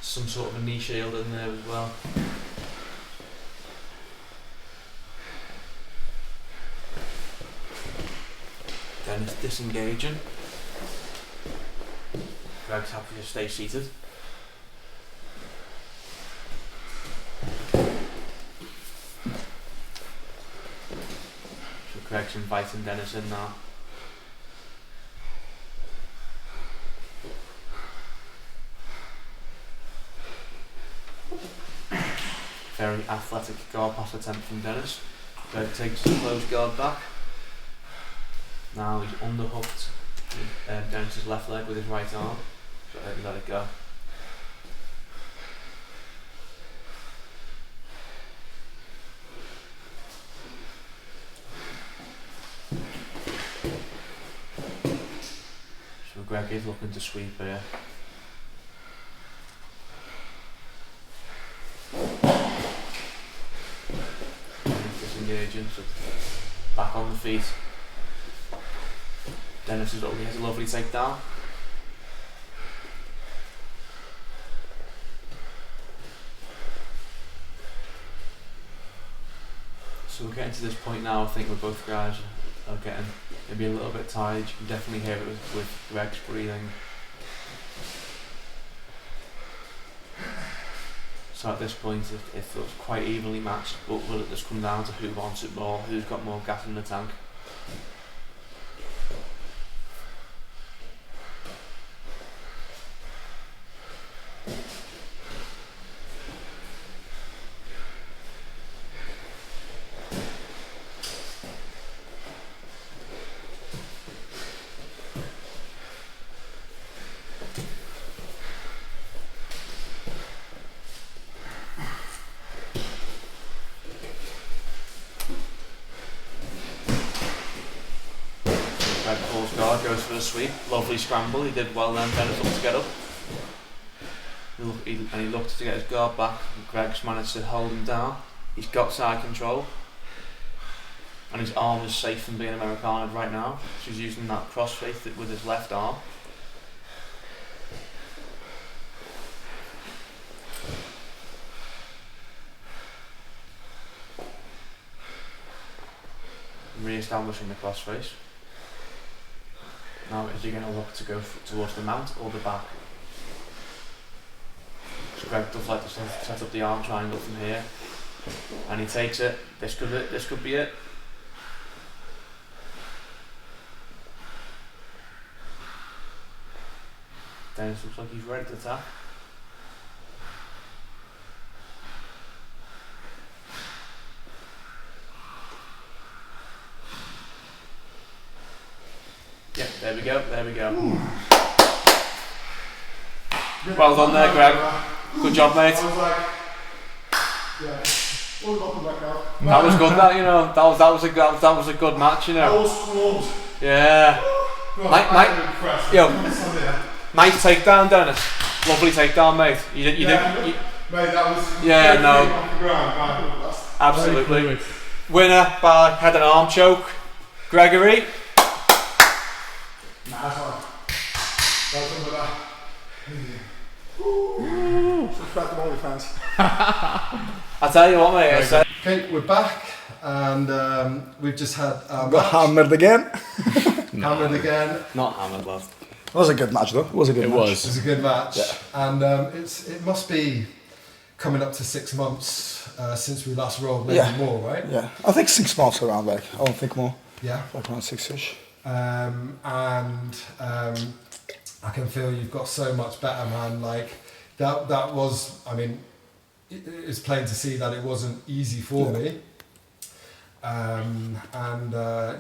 Some sort of a knee shield in there as well. Denis disengaging. Greg's happy to stay seated. So Greg's inviting Denis in now. Very athletic guard pass attempt from Denis. Greg takes the closed guard back. Now he's underhooked Denis's left leg with his right arm. So let it go. So Greg is looking to sweep here. Disengaging, so back on the feet. Denis has a lovely takedown. So we're getting to this point now, I think, where both guys are getting maybe a little bit tired. You can definitely hear it with Greg's breathing. So at this point it feels quite evenly matched, but will it just come down to who wants it more, who's got more gas in the tank? Greg pulls guard, goes for the sweep. Lovely scramble, he did well then, Denis looked to get up. And he looked to get his guard back. Greg's managed to hold him down. He's got side control. And his arm is safe from being Americaned right now. So he's using that crossface with his left arm. Re-establishing the crossface. Now is he going to look to go towards the mount or the back? So Greg does like to set up the arm triangle from here, and he takes it. This could be it. Denis looks like he's ready to attack. Yeah, there we go. Well done there, Greg. Good job, mate. I was like, yeah. That was good. That was a good match. You know. Yeah. Nice takedown, Dennis. Lovely takedown, mate. You Mate, that was. Yeah, no. Off the ground, Absolutely. Winner by head and arm choke, Gregory. Nice one. Well done for that. Subscribe to all your fans. I tell you what, mate. I said. Okay, we're back, and we've just had our Got match. hammered again. Hammered again. Not hammered, love. It was a good match though. It was a good match. It was a good match, Yeah. and it must be coming up to 6 months since we last rolled, maybe Yeah. more, right? Yeah, I think 6 months around, like, I don't think more. Yeah. Like around 6-ish. I can feel you've got so much better, man. Like that was, I mean, it's plain to see that it wasn't easy for me.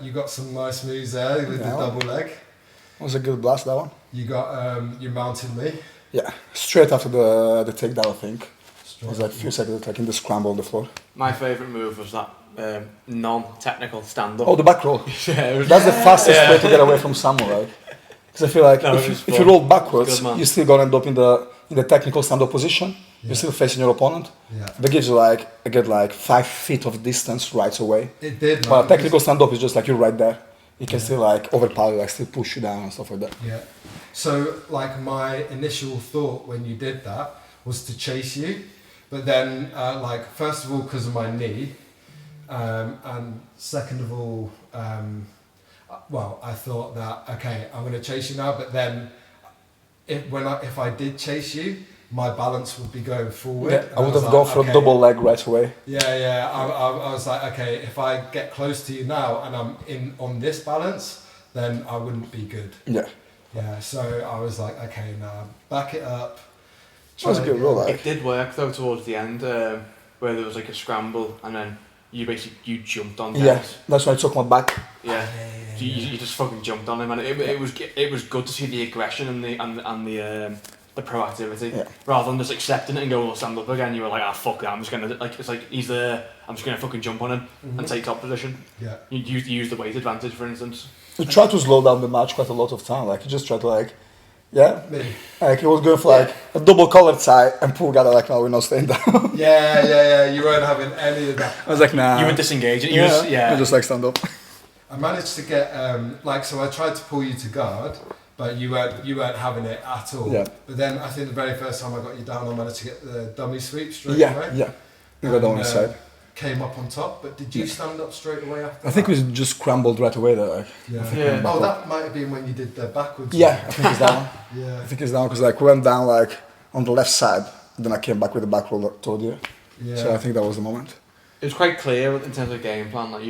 You got some nice moves there with the double leg. It was a good blast, that one. You got you mounted me. Yeah, straight after the takedown, I think. It was like a few seconds, like in the scramble on the floor. My favourite move was that non-technical stand-up. Oh, the back roll. Yeah, it was, That's the fastest way to get away from someone, right? Because I feel like No, it if was you fun. roll backwards, Good, man. you're still gonna end up in the technical stand-up position. You're still facing your opponent. Yeah. That gives you like 5 feet of distance right away. It did, man. But a technical stand-up is just like you're right there. You can still like overpower, like still push you down and stuff like that. Yeah. So like my initial thought when you did that was to chase you, but then like first of all because of my knee, and second of all, well I thought that okay I'm going to chase you now, but then if I did chase you, my balance would be going forward. Yeah, And I would was have like, gone for okay. a double leg right away. Yeah. I was like, okay, if I get close to you now and I'm in on this balance, then I wouldn't be good. Yeah, Yeah, so I was like, okay, now back it up. it was a good roll. it Like. did work though towards the end, where there was like a scramble and then you jumped on Yeah, Dennis. that's why I took my back. Yeah. So you just fucking jumped on him, and it was good to see the aggression and the proactivity, Yeah. rather than just accepting it and go, "Well, stand up again." You were like, "Ah, fuck that! I'm just gonna like it's like he's there. I'm just gonna fucking jump on him and take top position." Yeah. You use the weight advantage, for instance. He tried to slow down the match quite a lot of time. Like he just tried to Me. like he was going for like a double collared tie, and Paul got like, no, we're not staying down. Yeah. You weren't having any of that. I was like, nah. You were disengaging. I just like stand up. I managed to get so I tried to pull you to guard, but you weren't having it at all. Yeah. But then I think the very first time I got you down, I managed to get the dummy sweep straight Yeah, away. yeah. You got that on And, his side. Came up on top, but did you stand up straight away after? I think that? we just scrambled right away there. Like. Yeah. Yeah. Oh, that might have been when you did the backwards. Yeah, I think it's down. Yeah. I think it's down because like we went down like on the left side, then I came back with the back roll toward you. Yeah. So I think that was the moment. It was quite clear in terms of game plan. Like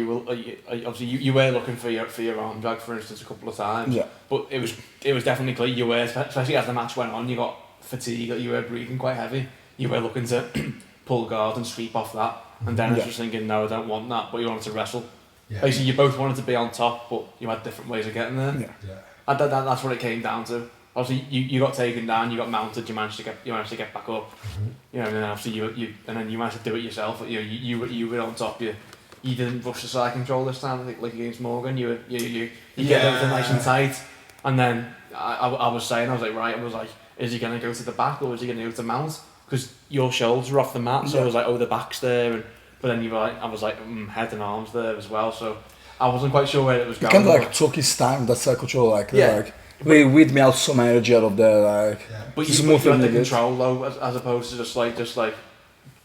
obviously you were looking for your arm drag, for instance, a couple of times. Yeah. But it was definitely clear you were, especially as the match went on, you got fatigue. You were breathing quite heavy. You were looking to pull guard and sweep off that. And Dennis was thinking, no, I don't want that. But you wanted to wrestle. Yeah. Basically, you both wanted to be on top, but you had different ways of getting there. Yeah. Yeah. And that's what it came down to. Obviously, you got taken down, you got mounted, you managed to get back up. You know, and then obviously you managed to do it yourself. You were on top. You didn't rush the side control this time. I think like against Morgan, you get everything nice and tight. And then I was like, right, I was like, is he gonna go to the back or is he gonna go to mount? Because your shoulders are off the mat, so I was like, oh, the back's there. But then I was like, head and arms there as well. So I wasn't quite sure where it was He going. kind of like but- took his time, that side control, like, Yeah. like we weed me out some energy out of there, like. Yeah. But you smooth had the and good. control though, as opposed to just like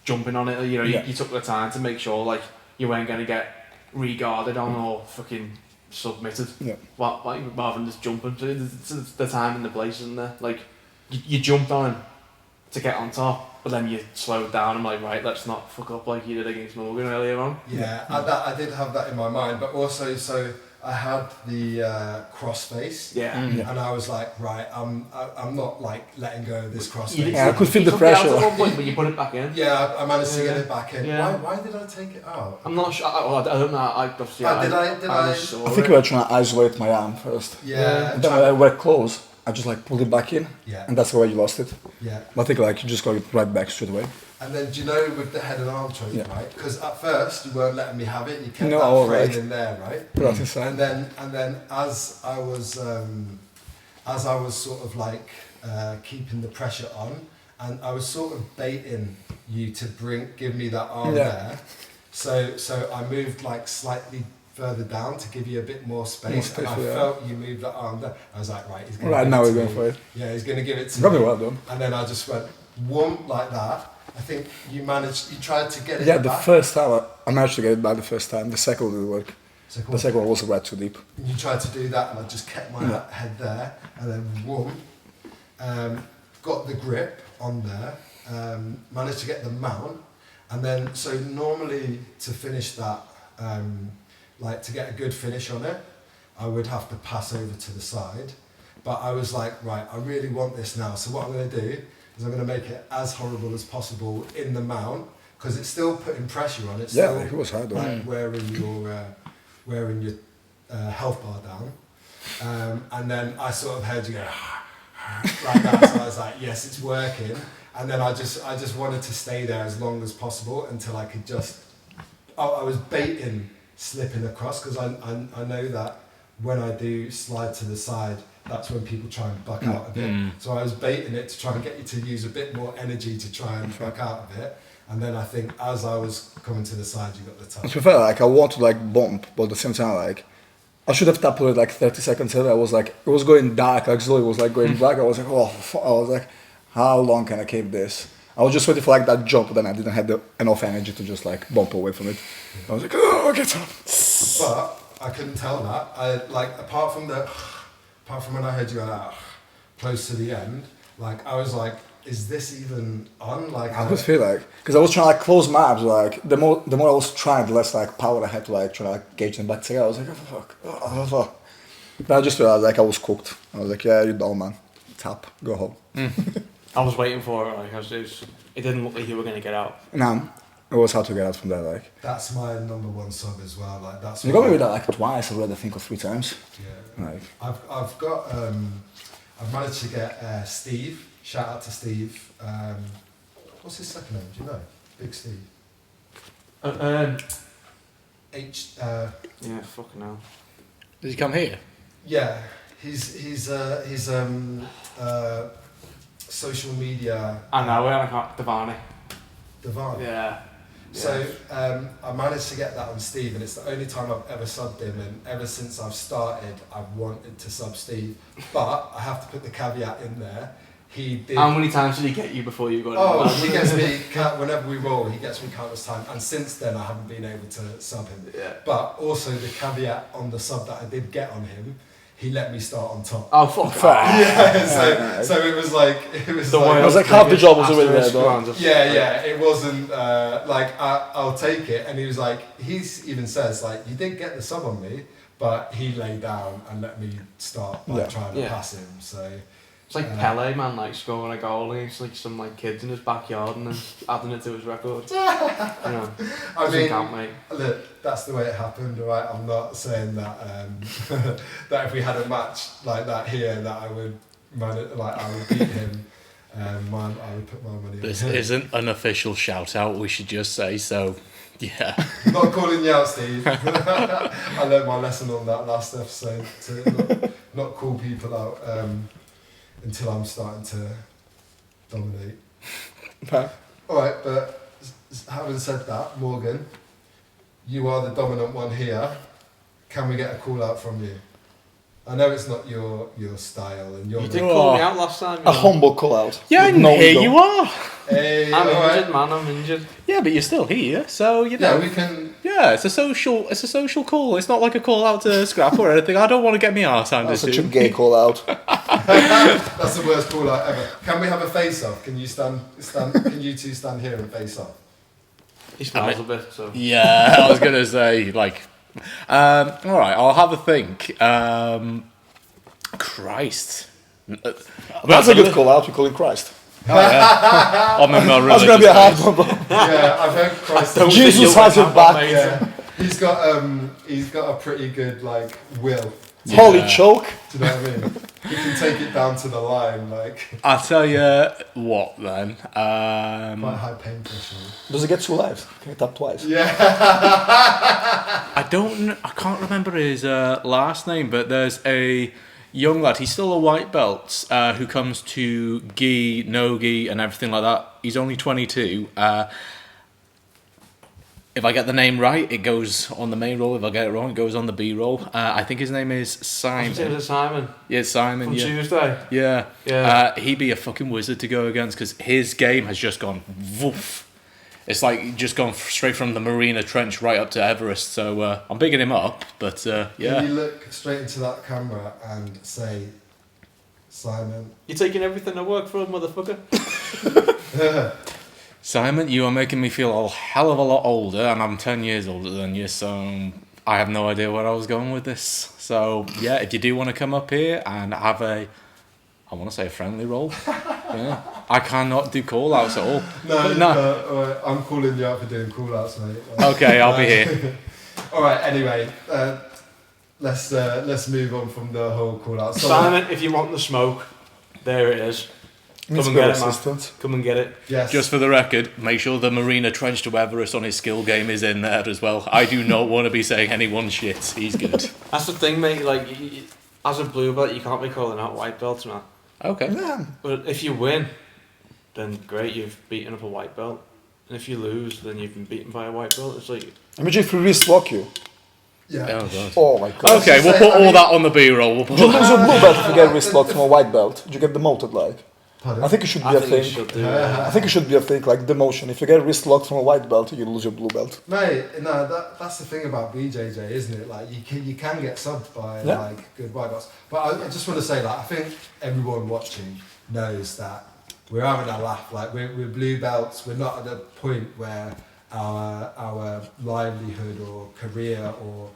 jumping on it. You know, Yeah. you took the time to make sure like you weren't gonna get re-guarded on or fucking submitted. Yeah. Like rather than just jumping. So it's the time and the place, isn't there? Like you jumped on him to get on top, but then you slowed down. I'm like, right, let's not fuck up like you did against Morgan earlier on. Yeah, I did have that in my mind, but also so I had the cross face, Yeah. and I was like, right, I'm not like letting go of this cross face. Yeah, I could feel You the took it out pressure. at one point, but you put it back in. Yeah, I managed to get Yeah. it back in. Yeah. Why did I take it out? I'm not sure. I don't know. I obviously. Did I? just saw I think it. we were trying to isolate my arm first. Yeah, And then when I were close, I just like pulled it back in, yeah, and that's where you lost it. yeah. But I think like you just got it right back straight away. And then, do you know, with the head and arm choke, right? Because at first you weren't letting me have it. You kept No, that frame right. in there, right? Right inside. And then as I was sort of like keeping the pressure on, and I was sort of baiting you to give me that arm there. So I moved like slightly further down to give you a bit more space, and I felt you move that arm there. I was like, right, he's going to Right, give now it we're to going me. for it. Yeah, he's going to give it to Probably me. well done. And then I just went whoomp like that. I think you tried to get it Yeah, the back. first time I managed to get it back the first time. The second one didn't work. The second one was right too deep. You tried to do that, and I just kept my head there, and then whoom, got the grip on there, managed to get the mount, and then so normally to finish that, like to get a good finish on it, I would have to pass over to the side, but I was like, right, I really want this now, so what I'm going to do is I'm going to make it as horrible as possible in the mount, because it's still putting pressure on it. Still, it was hard. like wearing your health bar down, and then I sort of heard you go like that. So I was like, yes, it's working. And then I just wanted to stay there as long as possible until I could just. I was baiting slipping across, because I know that when I do slide to the side, that's when people try and buck out a bit. So I was baiting it to try and get you to use a bit more energy to try and buck out of it. And then I think as I was coming to the side, you got the touch. To be fair, like I want to like bump, but at the same time, like I should have tapped it like 30 seconds later. I was like, it was going dark. Like slowly, it was like going black. I was like, oh, I was like, how long can I keep this? I was just waiting for like that jump, but then I didn't have enough energy to just like bump away from it. I was like, oh, get up. But I couldn't tell that. I like apart from when I heard you go close to the end, like I was like, is this even on? Like I would feel like, because I was trying to like close my abs. Like the more I was trying, the less like power I had to like try to like gauge them back together. I was like, oh fuck. But I just realized like I was cooked. I was like, yeah, you're done, man. Tap, go home. I was waiting for it, like, it didn't look like you were going to get out. No, it was hard to get out from there. Like that's my number one sub as well. Like that's. you got me with that like twice already, I think, or 3 times. Yeah. Like I've got I've managed to get Steve. Shout out to Steve. What's his second name? Do you know? Big Steve. Yeah, fucking hell. Did he come here? Yeah, he's social media. I know, I can't. Devani. Devon. Yeah. So I managed to get that on Steve, and it's the only time I've ever subbed him, and ever since I've started, I've wanted to sub Steve. But I have to put the caveat in there. He did. How many times did he get you before you got Oh, it? he gets me whenever we roll. He gets me countless time, and since then I haven't been able to sub him. Yeah. But also the caveat on the sub that I did get on him, he let me start on top. Oh, fuck. Yeah, so it was like I was like half the job was already there, though. Yeah, it wasn't like I'll take it, and he was like, he even says like, you did get the sub on me, but he lay down and let me start by trying to pass him. So it's like Pele, man, like scoring a goal against like some like kids in his backyard and then adding it to his record. You know, I mean, count, mate. Look, that's the way it happened, right? I'm not saying that that if we had a match like that here, that I would beat him. I would put my money on This him. isn't an official shout out, we should just say, so yeah. Not calling you out, Steve. I learned my lesson on that last episode to not call people out until I'm starting to dominate. Okay. Alright, but having said that, Morgan, you are the dominant one here. Can we get a call out from you? I know it's not your style, and You you're did call me out last time. A humble call out. Yeah, With and no here ego. you are. Hey, I'm alright. injured, man. I'm injured. Yeah, but you're still here, so you know. Yeah, we can. Yeah, it's a social call. It's not like a call out to scrap or anything. I don't want to get me arse handed That's to. such a gay call out. That's the worst call out ever. Can we have a face off? Can you stand? Can you two stand here and face off? He smells a bit, so. Yeah, I was gonna say like. All right, I'll have a think. Christ. That's a good call out. We call him Christ. Oh, yeah. I'm in my That's gonna be a hard religious one, bro. Yeah, I've heard Christ. Jesus has your back. Yeah, he's got a pretty good like will. Holy choke. Do you know what I mean? You can take it down to the line, like I'll tell you what then. quite high pain threshold. Does it get 2 lives? Can you tap twice? Yeah. I can't remember his last name, but there's a young lad. He's still a white belt who comes to gi, nogi, and everything like that. He's only 22. If I get the name right, it goes on the main roll. If I get it wrong, it goes on the B roll. I think his name is Simon. Is Simon? Yeah, Simon. From yeah. Tuesday? Yeah. Yeah. He'd be a fucking wizard to go against because his game has just gone woof. It's like just gone straight from the Marina Trench right up to Everest. So I'm bigging him up, but Can yeah. you look straight into that camera and say, Simon? You're taking everything to work for a motherfucker? Simon, you are making me feel a hell of a lot older, and I'm 10 years older than you, so I have no idea where I was going with this. So, yeah, if you do want to come up here and have a friendly roll, yeah. I cannot do call-outs at all. No, I'm calling you out for doing call-outs, mate. Okay, I'll be here. Alright, anyway, let's move on from the whole call-out. Simon, if you want the smoke, there it is. Needs Come to and be get it, man. resistant. Come and get it. Yes. Just for the record, make sure the Marina Trench to Everest on his skill game is in there as well. I do not want to be saying anyone's shit. He's good. That's the thing, mate. Like, as a blue belt, you can't be calling out white belts, man. Okay. Yeah. But if you win, then great, you've beaten up a white belt. And if you lose, then you've been beaten by a white belt. It's like... Imagine if we wrist lock you. Yeah. Oh, God. Oh my god. Okay, we'll put all that on the B-roll. We'll put Do you lose your blue belt if you get wrist locked from a white belt? Do you get demoted like? Pardon? I think it should be I a think you thing. should do it. I think it should be a thing, like demotion. If you get wrist locked from a white belt, you lose your blue belt. Mate, no, that's the thing about BJJ, isn't it? Like, you can get subbed by, Yeah. like, good white belts. But I just want to say, like, I think everyone watching knows that we're having a laugh. Like, we're blue belts. We're not at a point where our livelihood or career or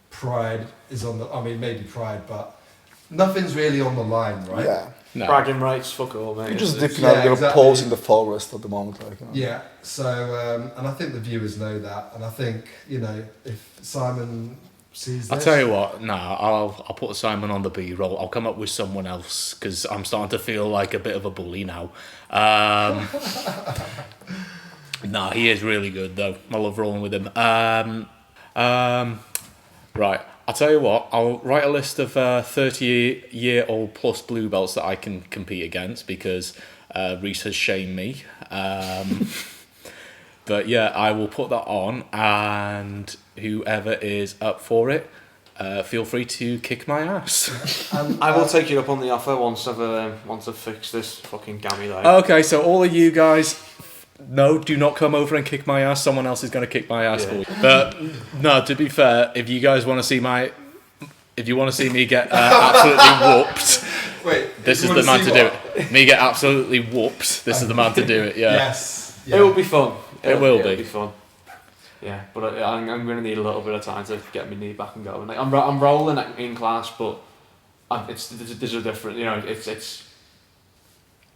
pride is on the... I mean, maybe pride, but nothing's really on the line, right? Yeah. No. Bragging rights, fuck all, mate. You're just It's- dipping out yeah, your exactly. paws in the forest at the moment. Like, you know. Yeah, so, and I think the viewers know that, and I think, you know, if Simon sees this... I'll tell you what, I'll put Simon on the B-roll. I'll come up with someone else because I'm starting to feel like a bit of a bully now. Nah, he is really good though. I love rolling with him. Right, I'll tell you what, I'll write a list of 30-year-old plus blue belts that I can compete against because Rhys has shamed me. But yeah, I will put that on, and whoever is up for it, feel free to kick my ass. I will take you up on the offer once I've fixed this fucking gammy leg. Okay, so all of you guys, no, do not come over and kick my ass. Someone else is going to kick my ass for you. But no, to be fair, if you guys want to see me get absolutely whooped, Wait, this you is the wanna man see to do what? it. Me get absolutely whooped. This is the man to do it. Yeah. Yes. Yeah. It will be fun. It'll It'll be. be fun. Yeah, but I'm going to need a little bit of time to get my knee back and going. Like, I'm rolling in class, but there's a different, you know, it's.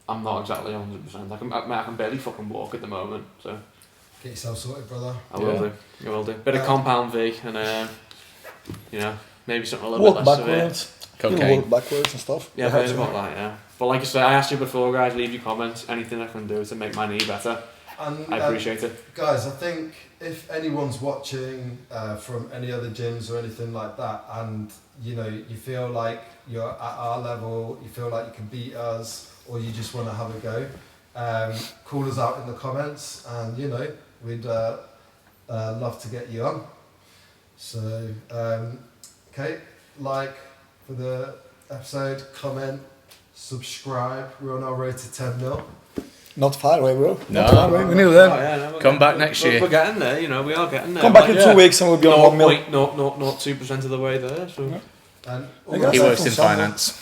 I'm not exactly 100%. I can barely fucking walk at the moment, so Get yourself sorted, brother. I will do. Bit of compound V and you know, maybe something a little Walk bit less severe. backwards. You Cocaine. walk backwards and stuff. Yeah, You have maybe to. about that. Yeah, but like I said, I asked you before, guys. Leave your comments. Anything I can do to make my knee better, And, I appreciate it. Guys, I think if anyone's watching from any other gyms or anything like that, and you know, you feel like you're at our level, you feel like you can beat us, or you just want to have a go, call us out in the comments, and you know, we'd love to get you on. So, okay, like for the episode, comment, subscribe. We're on our road to 10 mil. Not far away, bro. No. Not far away. We knew Oh, that. yeah, no, Come back next year. We're getting there, you know. We are getting there. Come back in Like, 2 weeks and we'll be on 1 mil. 0.002% of the way there. So. Yeah. And I guess He that's works in from somewhere. finance.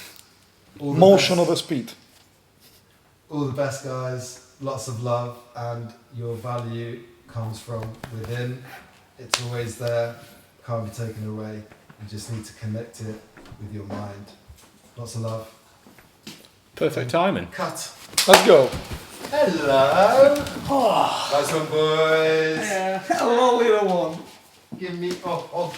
all the Motion best. over speed. All the best, guys. Lots of love, and your value comes from within. It's always there, can't be taken away. You just need to connect it with your mind. Lots of love. Perfect timing. Cut. Let's go. Hello. Nice one, boys. Hello, little one. Give me. Oh.